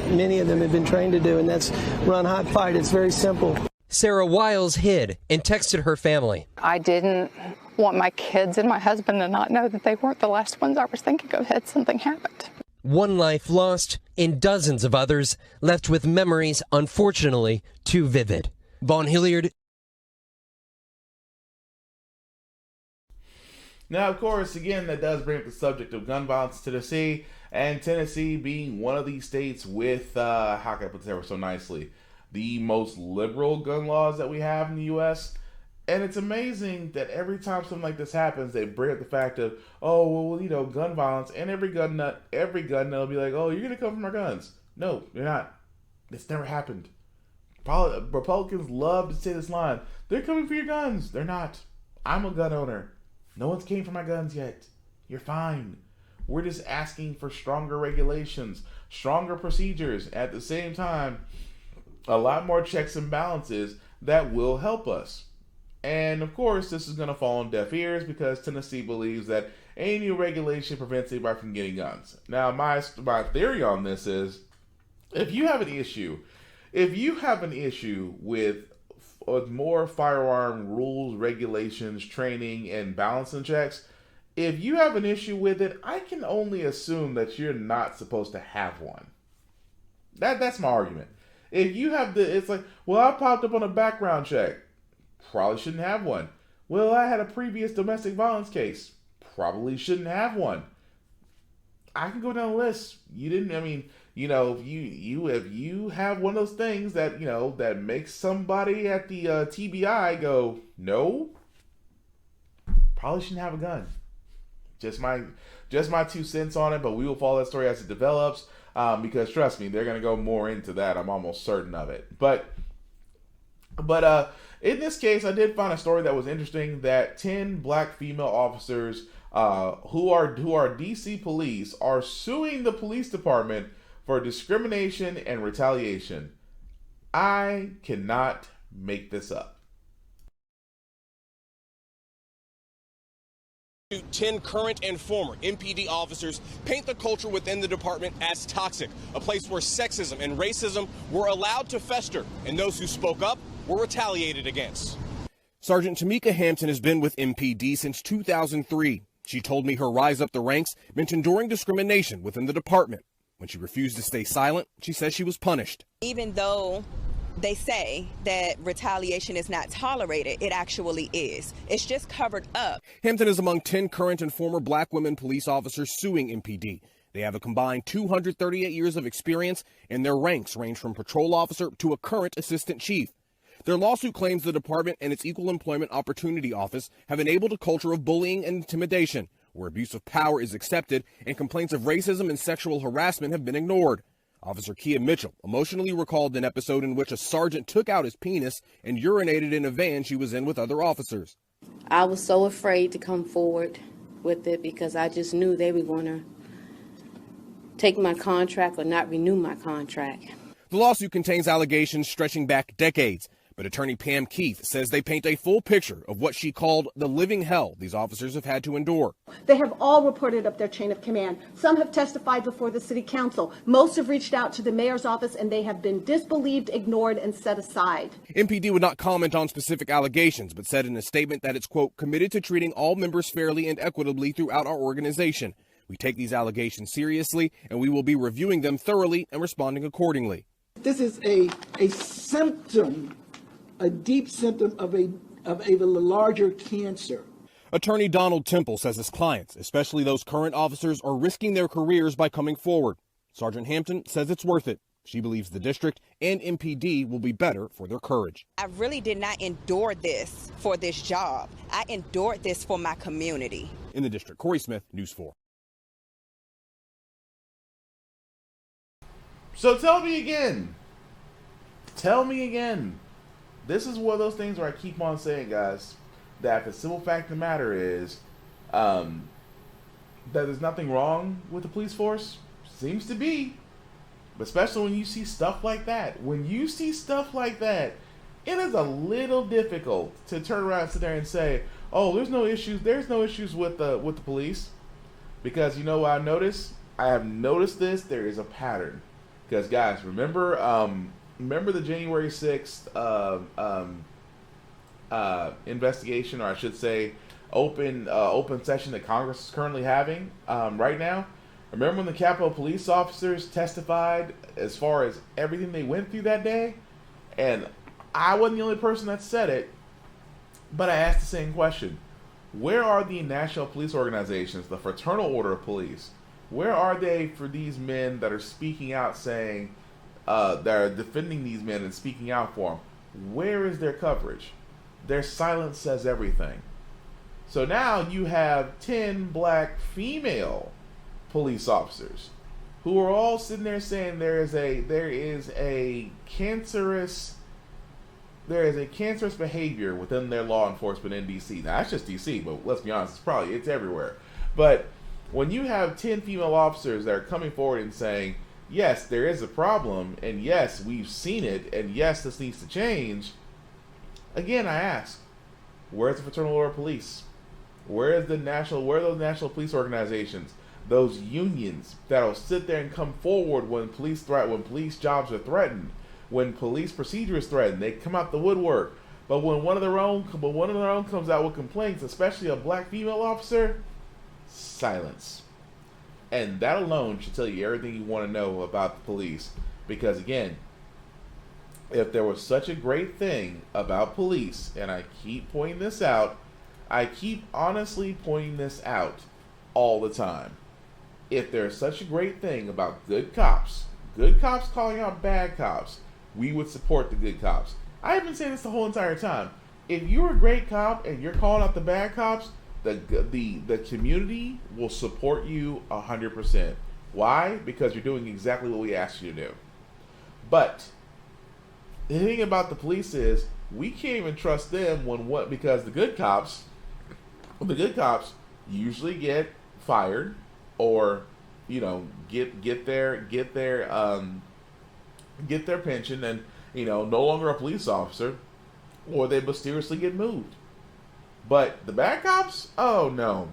many of them had been trained to do, and that's run, hide, fight. It's very simple. Sarah Wiles hid and texted her family. I didn't want my kids and my husband to not know that they weren't the last ones I was thinking of had something happened. One life lost and dozens of others left with memories, unfortunately, too vivid. Vaughn Hilliard. Now, of course, again, that does bring up the subject of gun violence in Tennessee, and Tennessee being one of these states with, how can I put this ever so nicely, the most liberal gun laws that we have in the U.S. And it's amazing that every time something like this happens, they bring up the fact of, oh, well, you know, gun violence, and every gun nut will be like, oh, you're going to come from our guns. No, you're not. It's never happened. Republicans love to say this line. They're coming for your guns. They're not. I'm a gun owner. No one's came for my guns yet. You're fine. We're just asking for stronger regulations, stronger procedures. At the same time, a lot more checks and balances that will help us. And of course, this is going to fall on deaf ears because Tennessee believes that any new regulation prevents anybody from getting guns. Now, my theory on this is, if you have an issue with more firearm rules, regulations, training, and balancing checks, if you have an issue with it, I can only assume that you're not supposed to have one. That's my argument. If you have it's like, well, I popped up on a background check. Probably shouldn't have one. Well, I had a previous domestic violence case. Probably shouldn't have one. I can go down the list. You didn't, I mean, you know, if you have one of those things that, you know, that makes somebody at the TBI go, no, probably shouldn't have a gun. Just my 2 cents on it, but we will follow that story as it develops. Because trust me, they're going to go more into that. I'm almost certain of it. But in this case, I did find a story that was interesting, that 10 black female officers who are DC police are suing the police department for discrimination and retaliation. I cannot make this up. 10 current and former MPD officers paint the culture within the department as toxic, a place where sexism and racism were allowed to fester, and those who spoke up were retaliated against. Sergeant Tamika Hampton has been with MPD since 2003. She told me her rise up the ranks meant enduring discrimination within the department. When she refused to stay silent, she said she was punished. Even though they say that retaliation is not tolerated, it actually is. It's just covered up. Hampton is among 10 current and former black women police officers suing MPD. They have a combined 238 years of experience, and their ranks range from patrol officer to a current assistant chief. Their lawsuit claims the department and its Equal Employment Opportunity Office have enabled a culture of bullying and intimidation, where abuse of power is accepted and complaints of racism and sexual harassment have been ignored. Officer Kia Mitchell emotionally recalled an episode in which a sergeant took out his penis and urinated in a van she was in with other officers. I was so afraid to come forward with it because I just knew they were going to take my contract or not renew my contract. The lawsuit contains allegations stretching back decades, but attorney Pam Keith says they paint a full picture of what she called the living hell these officers have had to endure. They have all reported up their chain of command. Some have testified before the city council. Most have reached out to the mayor's office, and they have been disbelieved, ignored, and set aside. MPD would not comment on specific allegations, but said in a statement that it's, quote, committed to treating all members fairly and equitably throughout our organization. We take these allegations seriously, and we will be reviewing them thoroughly and responding accordingly. This is a symptom, a deep symptom of a larger cancer. Attorney Donald Temple says his clients, especially those current officers, are risking their careers by coming forward. Sergeant Hampton says it's worth it. She believes the district and MPD will be better for their courage. I really did not endure this for this job. I endured this for my community. In the district, Corey Smith, News 4. So tell me again. This is one of those things where I keep on saying, guys, that the simple fact of the matter is that there's nothing wrong with the police force. Seems to be. But especially when you see stuff like that. When you see stuff like that, it is a little difficult to turn around and sit there and say, oh, there's no issues with the police. Because you know what I noticed? I have noticed this. There is a pattern. Because, guys, remember the January 6th investigation, or I should say open session that Congress is currently having right now? Remember when the Capitol police officers testified as far as everything they went through that day? And I wasn't the only person that said it, but I asked the same question. Where are the national police organizations, the Fraternal Order of Police? Where are they for these men that are speaking out, saying that are defending these men and speaking out for them? Where is their coverage? Their silence says everything. So now you have 10 black female police officers who are all sitting there saying there is a cancerous behavior within their law enforcement in DC. Now that's just DC, but let's be honest, it's everywhere. But when you have 10 female officers that are coming forward and saying, yes, there is a problem, and yes, we've seen it, and yes, this needs to change, again, I ask, where's the Fraternal Order of Police? Where are those national police organizations? Those unions that'll sit there and come forward when police jobs are threatened, when police procedure is threatened, they come out the woodwork. But when one of their own comes out with complaints, especially a black female officer, silence. And that alone should tell you everything you want to know about the police. Because again, if there was such a great thing about police, and I keep pointing this out, I keep honestly pointing this out all the time. If there's such a great thing about good cops calling out bad cops, we would support the good cops. I have been saying this the whole entire time. If you're a great cop and you're calling out the bad cops, the community will support you 100%. Why? Because you're doing exactly what we asked you to do. But the thing about the police is we can't even trust them because the good cops usually get fired or get their pension and no longer a police officer, or they mysteriously get moved. But the bad cops, oh no.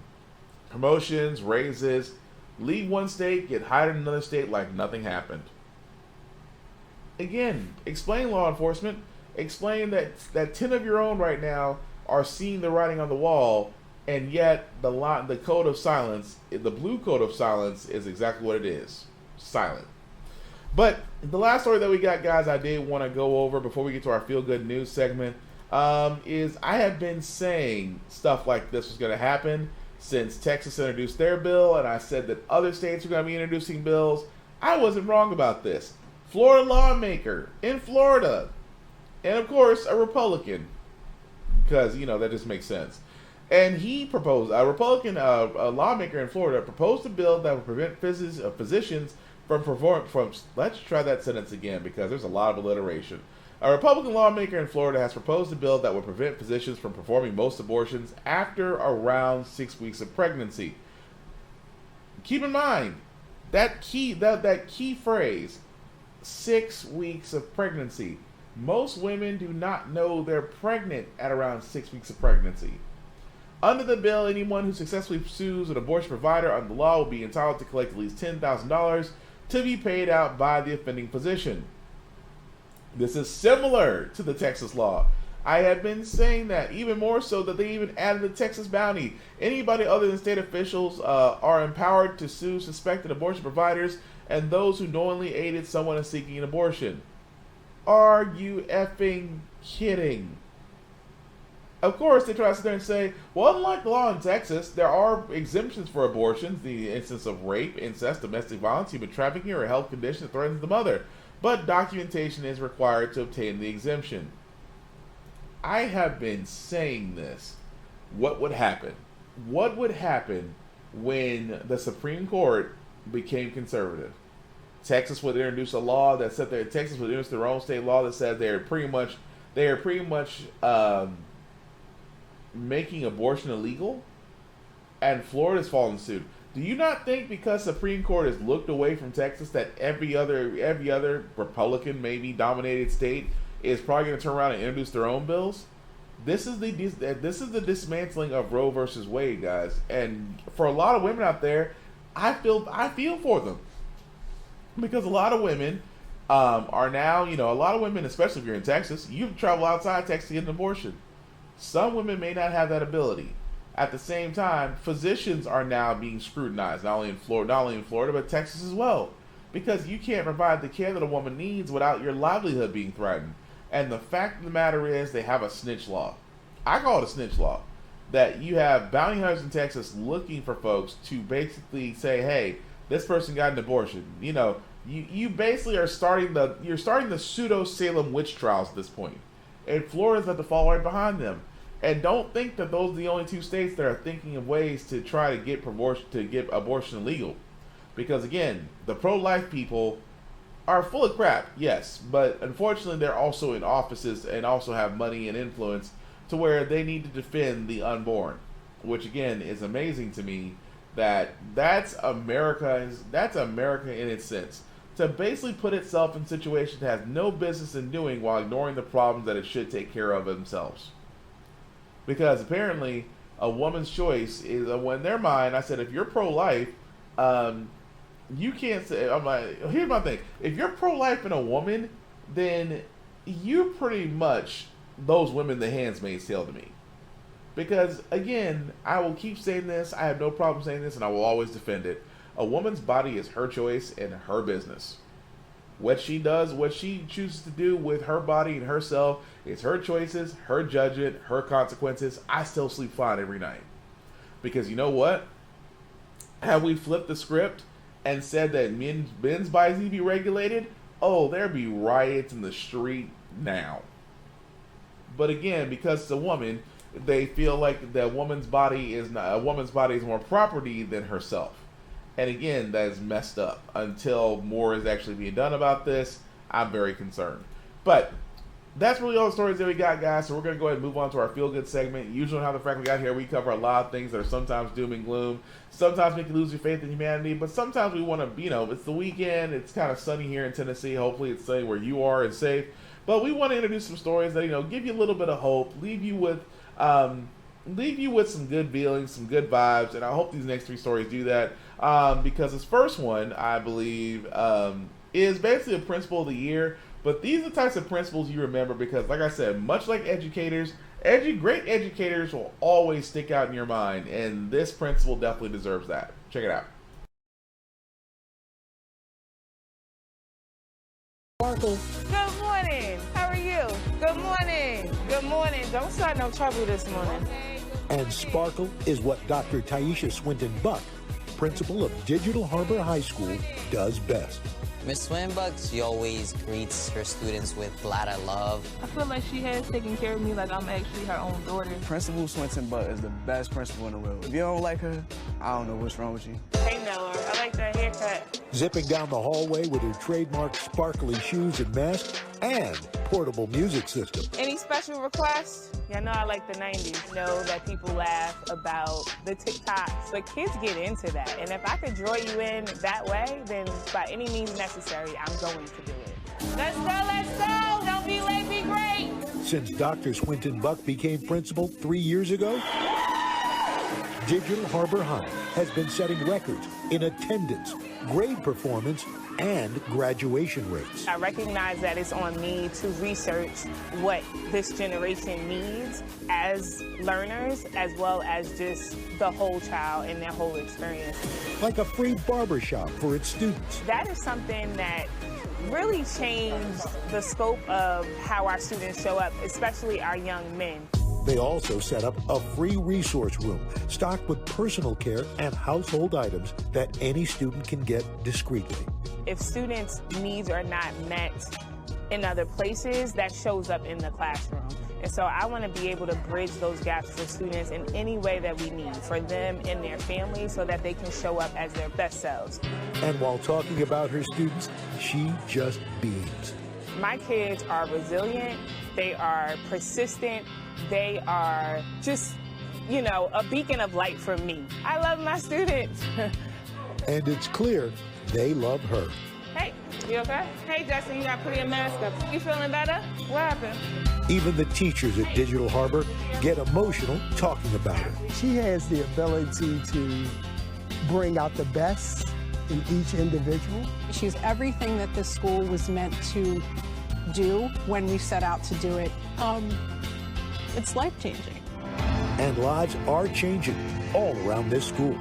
Promotions, raises, leave one state, get hired in another state like nothing happened. Again, explain law enforcement. Explain that 10 of your own right now are seeing the writing on the wall, and yet the code of silence, the blue code of silence, is exactly what it is. Silent. But the last story that we got, guys, I did want to go over before we get to our feel-good news segment, is I have been saying stuff like this was going to happen since Texas introduced their bill, and I said that other states are going to be introducing bills. I wasn't wrong about this. Florida lawmaker in Florida, and of course a Republican, because that just makes sense. And he proposed, a Republican lawmaker in Florida proposed a bill that would prevent physicians from let's try that sentence again because there's a lot of alliteration. A Republican lawmaker in Florida has proposed a bill that would prevent physicians from performing most abortions after around 6 weeks of pregnancy. Keep in mind, That key phrase, 6 weeks of pregnancy. Most women do not know they're pregnant at around 6 weeks of pregnancy. Under the bill, anyone who successfully pursues an abortion provider under the law will be entitled to collect at least $10,000 to be paid out by the offending physician. This is similar to the Texas law. I have been saying that, even more so that they even added the Texas bounty. Anybody other than state officials are empowered to sue suspected abortion providers and those who knowingly aided someone in seeking an abortion. Are you effing kidding? Of course, they try to sit there and say, well, unlike the law in Texas, there are exemptions for abortions, the instance of rape, incest, domestic violence, human trafficking, or a health condition that threatens the mother. But documentation is required to obtain the exemption. I have been saying this. What would happen? What would happen when the Supreme Court became conservative? Texas would introduce a law that said that Texas would introduce their own state law that said they are pretty much making abortion illegal, and Florida's fallen suit. Do you not think because Supreme Court has looked away from Texas that every other Republican maybe dominated state is probably going to turn around and introduce their own bills? This is the dismantling of Roe versus Wade, guys. And for a lot of women out there, I feel for them, because a lot of women are now, a lot of women, especially if you're in Texas, you can travel outside Texas to get an abortion. Some women may not have that ability. At the same time, physicians are now being scrutinized, not only in Florida, but Texas as well, because you can't provide the care that a woman needs without your livelihood being threatened. And the fact of the matter is, they have a snitch law. I call it a snitch law. That you have bounty hunters in Texas looking for folks to basically say, hey, this person got an abortion. You basically are starting the pseudo-Salem witch trials at this point. And Florida's at the fall right behind them. And don't think that those are the only two states that are thinking of ways to try to get abortion legal. Because again, the pro-life people are full of crap, yes, but unfortunately they're also in offices and also have money and influence to where they need to defend the unborn, which again is amazing to me. That's America in its sense, to basically put itself in situations it has no business in doing while ignoring the problems that it should take care of themselves. Because apparently a woman's choice is, in their mind, I said, if you're pro-life, you can't say, I'm like, here's my thing. If you're pro-life and a woman, then you pretty much, those women, the handmaid's tale to me. Because again, I will keep saying this, I have no problem saying this, and I will always defend it. A woman's body is her choice and her business. What she does, what she chooses to do with her body and herself, is her choices, her judgment, her consequences. I still sleep fine every night. Because you know what? Have we flipped the script and said that men's bodies need to be regulated? Oh, there'd be riots in the street now. But again, because it's a woman, they feel like a woman's body is more property than herself. And again, that is messed up. Until more is actually being done about this, I'm very concerned. But that's really all the stories that we got, guys. So we're going to go ahead and move on to our feel-good segment. Usually on How the Frack we got here, we cover a lot of things that are sometimes doom and gloom. Sometimes make you lose your faith in humanity. But sometimes we want to, it's the weekend. It's kind of sunny here in Tennessee. Hopefully it's sunny where you are and safe. But we want to introduce some stories that, give you a little bit of hope, leave you with some good feelings, some good vibes. And I hope these next three stories do that. Because this first one, I believe, is basically a principle of the year. But these are the types of principles you remember because, like I said, much like educators, great educators will always stick out in your mind. And this principle definitely deserves that. Check it out. Good morning. How are you? Good morning. Good morning. Don't start no trouble this morning. And sparkle is what Dr. Taisha Swinton-Buck, principal of Digital Harbor High School, does best. Miss Swinbuck, she always greets her students with a lot of love. I feel like she has taken care of me like I'm actually her own daughter. Principal Swinton-Buck is the best principal in the world. If you don't like her, I don't know what's wrong with you. Hey, Noah, I like that haircut. Zipping down the hallway with her trademark sparkly shoes and mask and portable music system. Any special requests? Yeah, I know I like the 90s. Know that people laugh about the TikToks, but kids get into that. And if I could draw you in that way, then by any means necessary, I'm going to do it. Let's go, let's go! Don't be late, be great! Since Dr. Swinton Buck became principal 3 years ago, Digital Harbor High has been setting records in attendance, grade performance, and graduation rates. I recognize that it's on me to research what this generation needs as learners, as well as just the whole child and their whole experience. Like a free barbershop for its students. That is something that really changed the scope of how our students show up, especially our young men. They also set up a free resource room stocked with personal care and household items that any student can get discreetly. If students' needs are not met in other places, that shows up in the classroom. And so I want to be able to bridge those gaps for students in any way that we need, for them and their families, so that they can show up as their best selves. And while talking about her students, she just beams. My kids are resilient, they are persistent, they are just, you know, a beacon of light for me. I love my students. And it's clear they love her. Hey, you okay? Hey, Justin, you got to put your mask up. You feeling better? What happened? Even the teachers at Digital Harbor get emotional talking about her. She has the ability to bring out the best in each individual. She's everything that this school was meant to do when we set out to do it. It's life-changing. And lives are changing all around this school.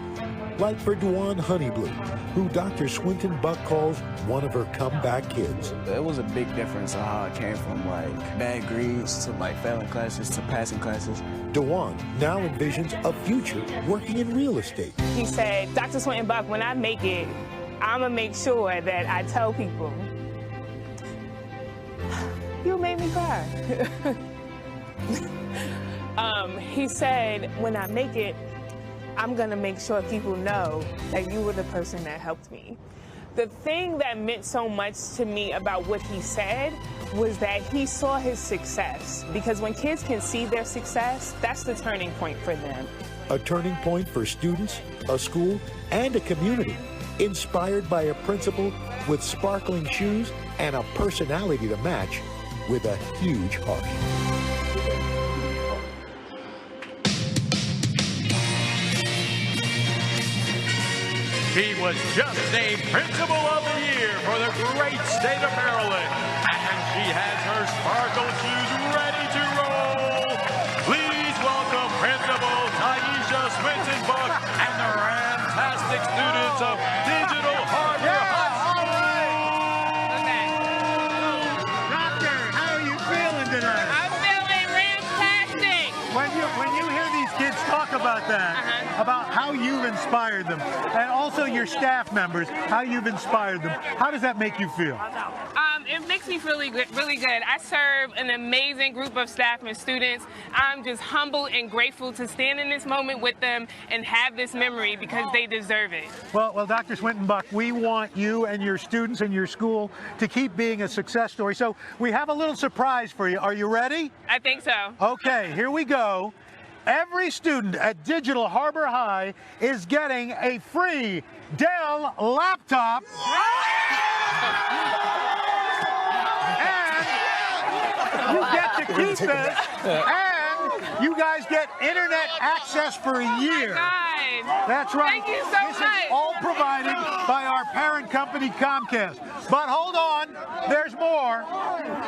Like for Dewan Honeyblue, who Dr. Swinton Buck calls one of her comeback kids. It was a big difference on how I came from like bad grades to like failing classes to passing classes. Dewan now envisions a future working in real estate. He said, Dr. Swinton Buck, when I make it, I'm going to make sure that I tell people, you made me cry. He said, when I make it, I'm gonna make sure people know that you were the person that helped me. The thing that meant so much to me about what he said was that he saw his success. Because when kids can see their success, that's the turning point for them. A turning point for students, a school, and a community. Inspired by a principal with sparkling shoes and a personality to match with a huge heart. He was just named Principal of the Year for the great state of Maryland. And she has her sparkle shoes ready to roll. Please welcome Principal Taisha Swinton Buck and the fantastic students of Digital Harbor High School. Doctor, how are you feeling today? I'm feeling fantastic. When you hear these kids talk about that, about how you've inspired them, and also your staff members, how you've inspired them, how does that make you feel? It makes me feel really good. I serve an amazing group of staff and students. I'm just humbled and grateful to stand in this moment with them and have this memory because they deserve it. Well, Dr. Swinton Buck, we want you and your students and your school to keep being a success story. So we have a little surprise for you. Are you ready? I think so. Okay, here we go. Every student at Digital Harbor High is getting a free Dell laptop. And you get to keep it. And you guys get internet access for a year. That's right. Thank you so This much. is all provided by our parent company, Comcast. But hold on, there's more.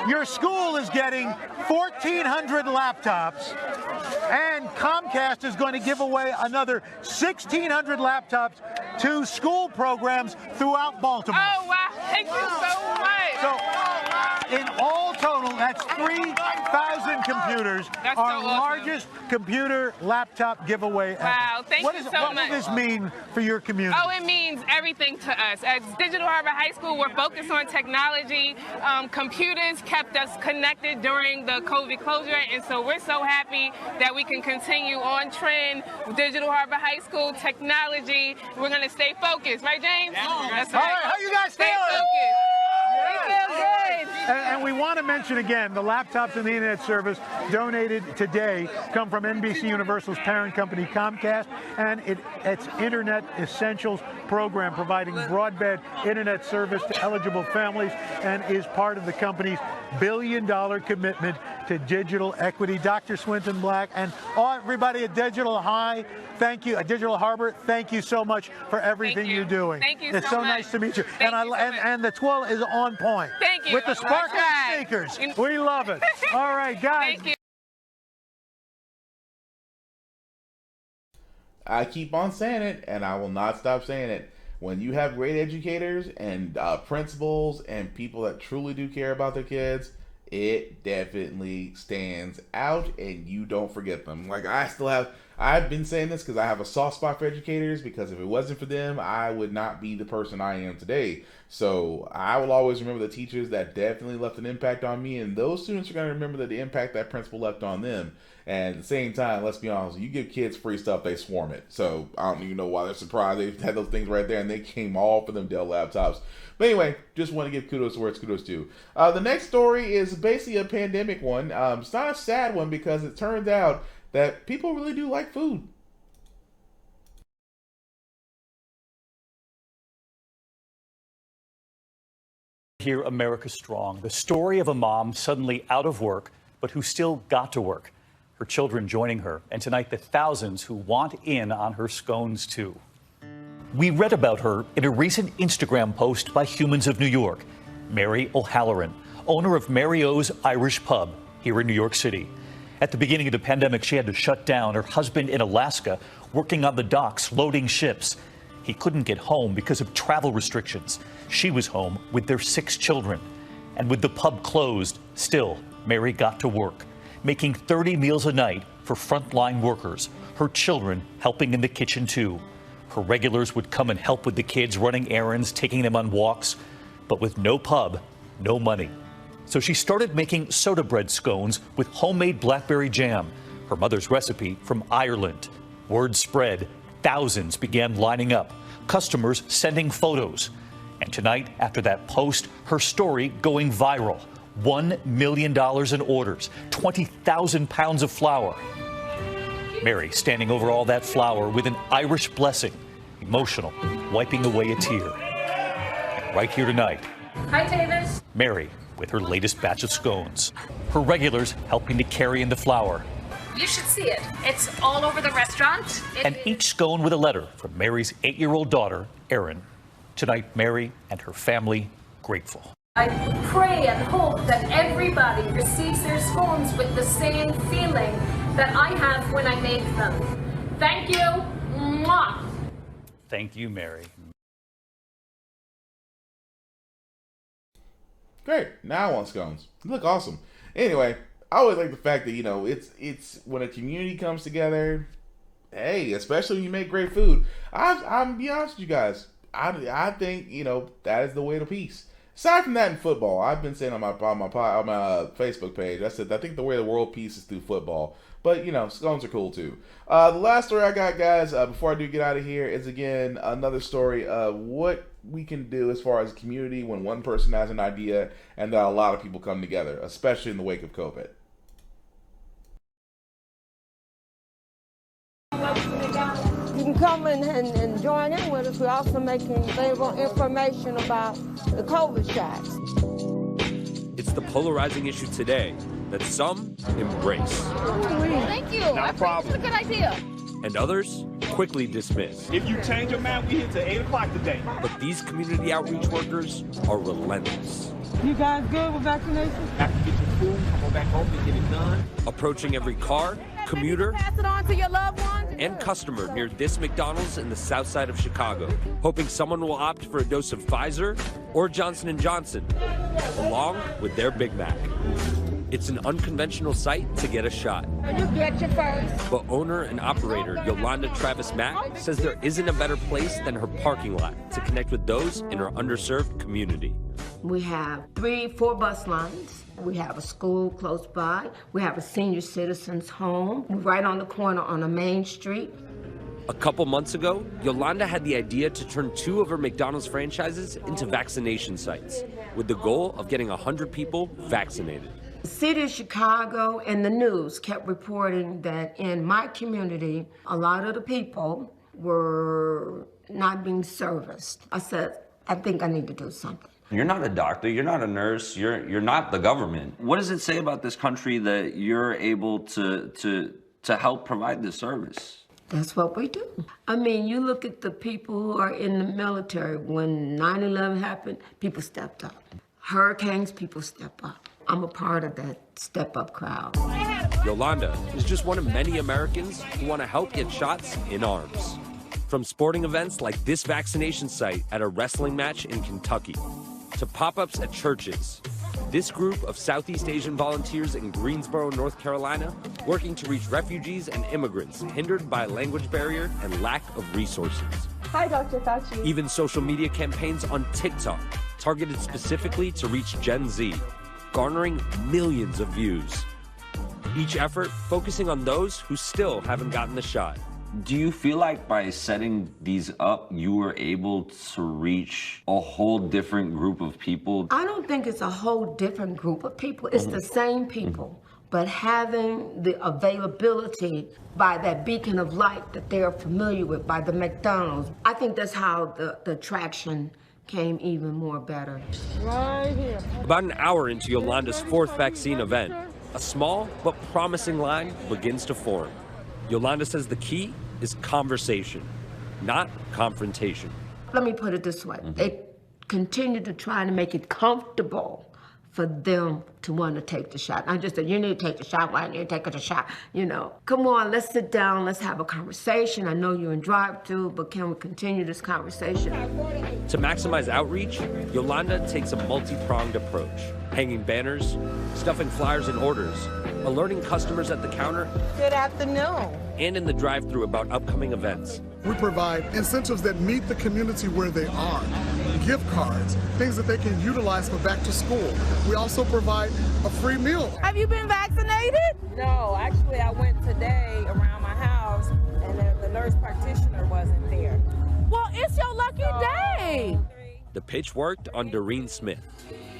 Your school is getting 1,400 laptops, and Comcast is going to give away another 1,600 laptops to school programs throughout Baltimore. Oh, wow. Thank you so much. So, in all total, that's 3,000 computers. That's our so awesome. largest computer laptop giveaway ever. Wow, thank you so What much. does this mean for your community? Oh, it means everything to us. At Digital Harbor High School, we're focused on technology. Computers kept us connected during the COVID closure, and so we're so happy that we can continue on trend with Digital Harbor High School technology. We're going to stay focused, right, James? That's right. All right, how you guys Stay feeling? focused. We feel good. And we want to mention again, the laptops and the internet service donated today come from NBC Universal's parent company, Comcast, and it's Internet Essentials program providing broadband internet service to eligible families and is part of the company's billion-dollar commitment to digital equity. Dr. Swinton Black and everybody at Digital High, thank you. At Digital Harbor, thank you so much for everything you're doing. Thank you It's so so much. nice to meet you. Thank you so much. And the twill is on point. Thank you. With the That's sparkling right. sneakers. We love it. All right, guys. Thank you. I keep on saying it, and I will not stop saying it. When you have great educators and principals and people that truly do care about their kids, it definitely stands out, and you don't forget them. Like, I've been saying this because I have a soft spot for educators, because if it wasn't for them, I would not be the person I am today. So I will always remember the teachers that definitely left an impact on me, and those students are going to remember the impact that principal left on them. And at the same time, let's be honest, you give kids free stuff, they swarm it. So I don't even know why they're surprised. They had those things right there, and they came all for them Dell laptops. But anyway, just want to give kudos to where it's kudos due. The next story is basically a pandemic one. It's not a sad one, because it turns out that people really do like food. Hear America Strong, the story of a mom suddenly out of work, but who still got to work. Her children joining her, and tonight the thousands who want in on her scones too. We read about her in a recent Instagram post by Humans of New York. Mary O'Halloran, owner of Mary O's Irish Pub here in New York City. At the beginning of the pandemic, she had to shut down. Her husband in Alaska, working on the docks, loading ships. He couldn't get home because of travel restrictions. She was home with their 6 children. And with the pub closed, still, Mary got to work, making 30 meals a night for frontline workers, her children helping in the kitchen too. Her regulars would come and help with the kids, running errands, taking them on walks. But with no pub, no money. So she started making soda bread scones with homemade blackberry jam, her mother's recipe from Ireland. Word spread, thousands began lining up, customers sending photos. And tonight, after that post, her story going viral. $1 million in orders, 20,000 pounds of flour. Mary standing over all that flour with an Irish blessing, emotional, wiping away a tear. And right here tonight, Hi, Davis. Mary with her latest batch of scones. Her regulars helping to carry in the flour. You should see it. It's all over the restaurant. And each scone with a letter from Mary's 8-year-old daughter, Erin. Tonight, Mary and her family grateful. I pray and hope that everybody receives their scones with the same feeling that I have when I make them. Thank you. Mwah. Thank you, Mary. Great. Now I want scones. They look awesome. Anyway, I always like the fact that, it's when a community comes together, hey, especially when you make great food. I'm be honest with you guys. I think, that is the way to peace. Aside from that, in football, I've been saying on my Facebook page, I said I think the way the world peace is through football. But scones are cool too. The last story I got, guys, before I do get out of here, is again another story of what we can do as far as a community when one person has an idea and that a lot of people come together, especially in the wake of COVID. You can come and join in with us. We're also making available information about the COVID shots. It's the polarizing issue today that some embrace. Thank you. Not I a think problem. it's a good idea. And others quickly dismiss. If you change your mind, we here till 8 o'clock today. But these community outreach workers are relentless. You guys good with vaccination? After you get your food, come on back home and get it done. Approaching every car, commuter, Pass it on to your loved ones. and customer near this McDonald's in the south side of Chicago, hoping someone will opt for a dose of Pfizer or Johnson & Johnson, along with their Big Mac. It's an unconventional site to get a shot. You get your first. But owner and operator Yolanda Travis Mack says there isn't a better place than her parking lot to connect with those in her underserved community. We have 3-4 bus lines. We have a school close by. We have a senior citizens home right on the corner on a main street. A couple months ago, Yolanda had the idea to turn 2 of her McDonald's franchises into vaccination sites, with the goal of getting 100 people vaccinated. The city of Chicago and the news kept reporting that in my community, a lot of the people were not being serviced. I said, I think I need to do something. You're not a doctor, you're not a nurse, you're not the government. What does it say about this country that you're able to help provide this service? That's what we do. I mean, you look at the people who are in the military. When 9/11 happened, people stepped up. Hurricanes, people step up. I'm a part of that step-up crowd. Yolanda is just one of many Americans who want to help get shots in arms. From sporting events like this vaccination site at a wrestling match in Kentucky, to pop-ups at churches, this group of Southeast Asian volunteers in Greensboro, North Carolina, working to reach refugees and immigrants hindered by a language barrier and lack of resources. Hi, Dr. Fauci. Even social media campaigns on TikTok, targeted specifically to reach Gen Z, garnering millions of views. Each effort focusing on those who still haven't gotten the shot. Do you feel like by setting these up, you were able to reach a whole different group of people? I don't think it's a whole different group of people. It's the same people, but having the availability by that beacon of light that they're familiar with, by the McDonald's. I think that's how the traction came even more better. Right here. About an hour into Yolanda's 4th vaccine event, a small but promising line begins to form. Yolanda says the key is conversation, not confrontation. Let me put it this way. They continue to try to make it comfortable for them to want to take the shot. I just said, you need to take the shot. Why don't you take the shot? You know, come on, let's sit down. Let's have a conversation. I know you're in drive-thru, but can we continue this conversation? To maximize outreach, Yolanda takes a multi-pronged approach, hanging banners, stuffing flyers and orders, alerting customers at the counter. Good afternoon. And in the drive-thru about upcoming events. We provide incentives that meet the community where they are. Gift cards, things that they can utilize for back to school. We also provide a free meal. Have you been vaccinated? No, actually I went today around my house and the nurse practitioner wasn't there. Well, it's your lucky day. The pitch worked on Doreen Smith.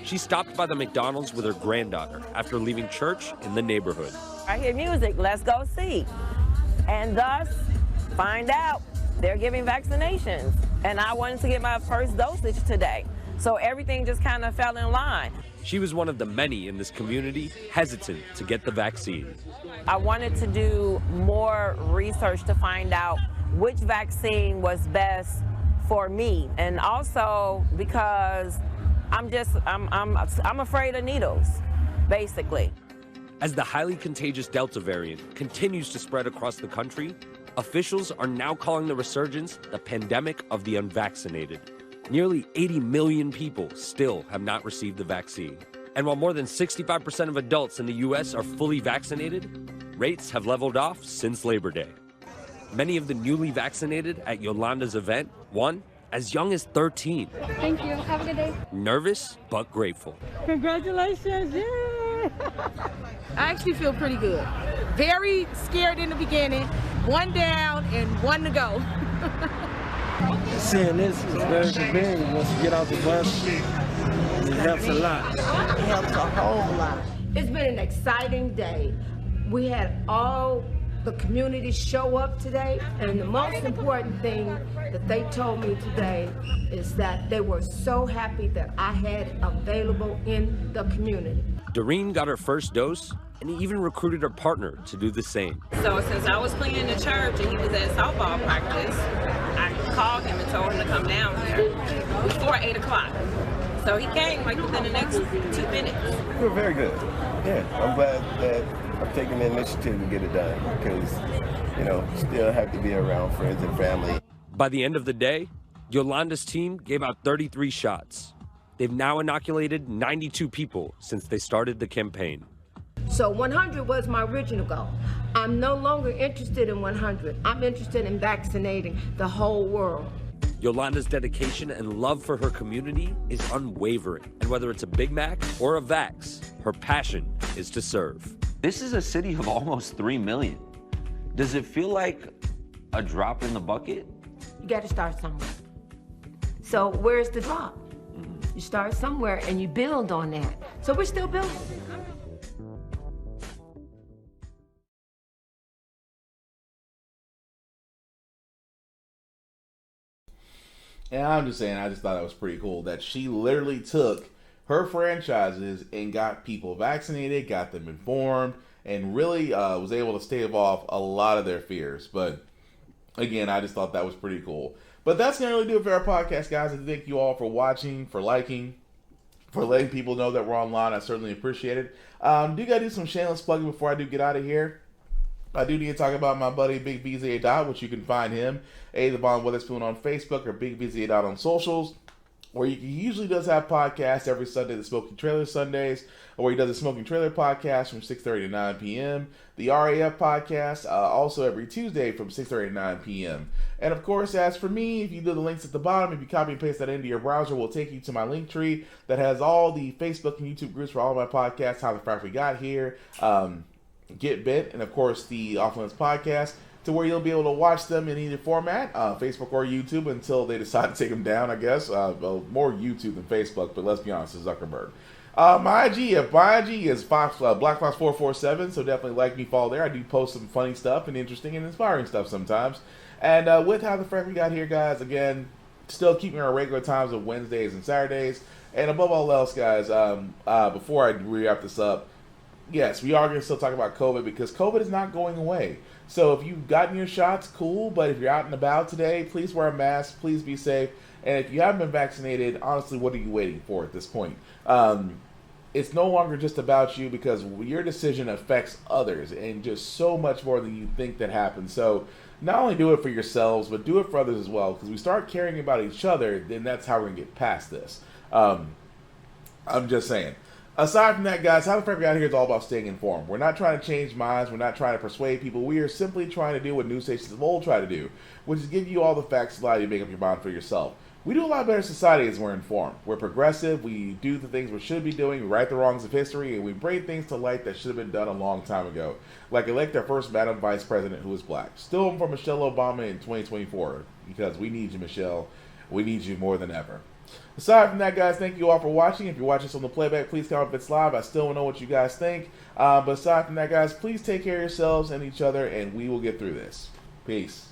She stopped by the McDonald's with her granddaughter after leaving church in the neighborhood. I hear music, let's go see. And thus, find out they're giving vaccinations. And I wanted to get my first dosage today. So everything just kind of fell in line. She was one of the many in this community hesitant to get the vaccine. I wanted to do more research to find out which vaccine was best for me. And also because I'm afraid of needles, basically. As the highly contagious Delta variant continues to spread across the country, officials are now calling the resurgence the pandemic of the unvaccinated. Nearly 80 million people still have not received the vaccine. And while more than 65% of adults in the U.S. are fully vaccinated, rates have leveled off since Labor Day. Many of the newly vaccinated at Yolanda's event, one as young as 13. Thank you. Have a good day. Nervous, but grateful. Congratulations. Yay. I actually feel pretty good. Very scared in the beginning. One down and one to go. Seeing this is very convenient once you get out the bus. It helps a lot. It helps a whole lot. It's been an exciting day. We had all the community show up today, and the most important thing that they told me today is that they were so happy that I had it available in the community. Doreen got her first dose and even recruited her partner to do the same. So since I was playing in the church and he was at softball practice, I called him and told him to come down here before 8 o'clock. So he came like within the next 2 minutes. I feel very good. Yeah, I'm glad that I'm taking the initiative to get it done because, you know, still have to be around friends and family. By the end of the day, Yolanda's team gave out 33 shots. They've now inoculated 92 people since they started the campaign. So 100 was my original goal. I'm no longer interested in 100. I'm interested in vaccinating the whole world. Yolanda's dedication and love for her community is unwavering. And whether it's a Big Mac or a vax, her passion is to serve. This is a city of almost 3 million. Does it feel like a drop in the bucket? You got to start somewhere. So where's the drop? You start somewhere and you build on that. So we're still building. And I'm just saying, I just thought that was pretty cool that she literally took her franchises and got people vaccinated, got them informed, and really was able to stave off a lot of their fears. But again, I just thought that was pretty cool. But that's going to really do it for our podcast, guys. I thank you all for watching, for liking, for letting people know that we're online. I certainly appreciate it. Do got to do some shameless plugging before I do get out of here. I do need to talk about my buddy Big BZA Dot, which you can find him, the Bond Witherspoon on Facebook or Big BZA Dot on socials, where he usually does have podcasts every Sunday, the Smoking Trailer Sundays, where he does a Smoking Trailer podcast from 6:30 to 9 p.m., the RAF podcast also every Tuesday from 6:30 to 9 p.m. And of course, as for me, if you do the links at the bottom, if you copy and paste that into your browser, will take you to my link tree that has all the Facebook and YouTube groups for all of my podcasts, How the Frack We Got Here, Get Bit, and of course the Off Limits podcast, to where you'll be able to watch them in either format, Facebook or YouTube, until they decide to take them down, I guess. More YouTube than Facebook, but let's be honest, it's Zuckerberg. My IG is Black Fox 447, so definitely like me, follow there. I do post some funny stuff and interesting and inspiring stuff sometimes. And with How the Frack We Got Here, guys, again, still keeping our regular times of Wednesdays and Saturdays. And above all else, guys, before I wrap this up, yes, we are going to still talk about COVID because COVID is not going away. So if you've gotten your shots, cool. But if you're out and about today, please wear a mask. Please be safe. And if you haven't been vaccinated, honestly, what are you waiting for at this point? It's no longer just about you because your decision affects others and just so much more than you think that happens. So not only do it for yourselves, but do it for others as well. Because we start caring about each other, then that's how we're going to get past this. I'm just saying. Aside from that, guys, How the Frack We Got Here is all about staying informed. We're not trying to change minds. We're not trying to persuade people. We are simply trying to do what news stations of old try to do, which is give you all the facts, allow you to make up your mind for yourself. We do a lot better society as we're informed. We're progressive. We do the things we should be doing. We right the wrongs of history, and we bring things to light that should have been done a long time ago. Like elect our first Madam Vice President who is black. Still for Michelle Obama in 2024, because we need you, Michelle. We need you more than ever. Aside from that, guys, thank you all for watching. If you're watching this on the playback, please comment if it's live. I still want to know what you guys think. But aside from that, guys, please take care of yourselves and each other, and we will get through this. Peace.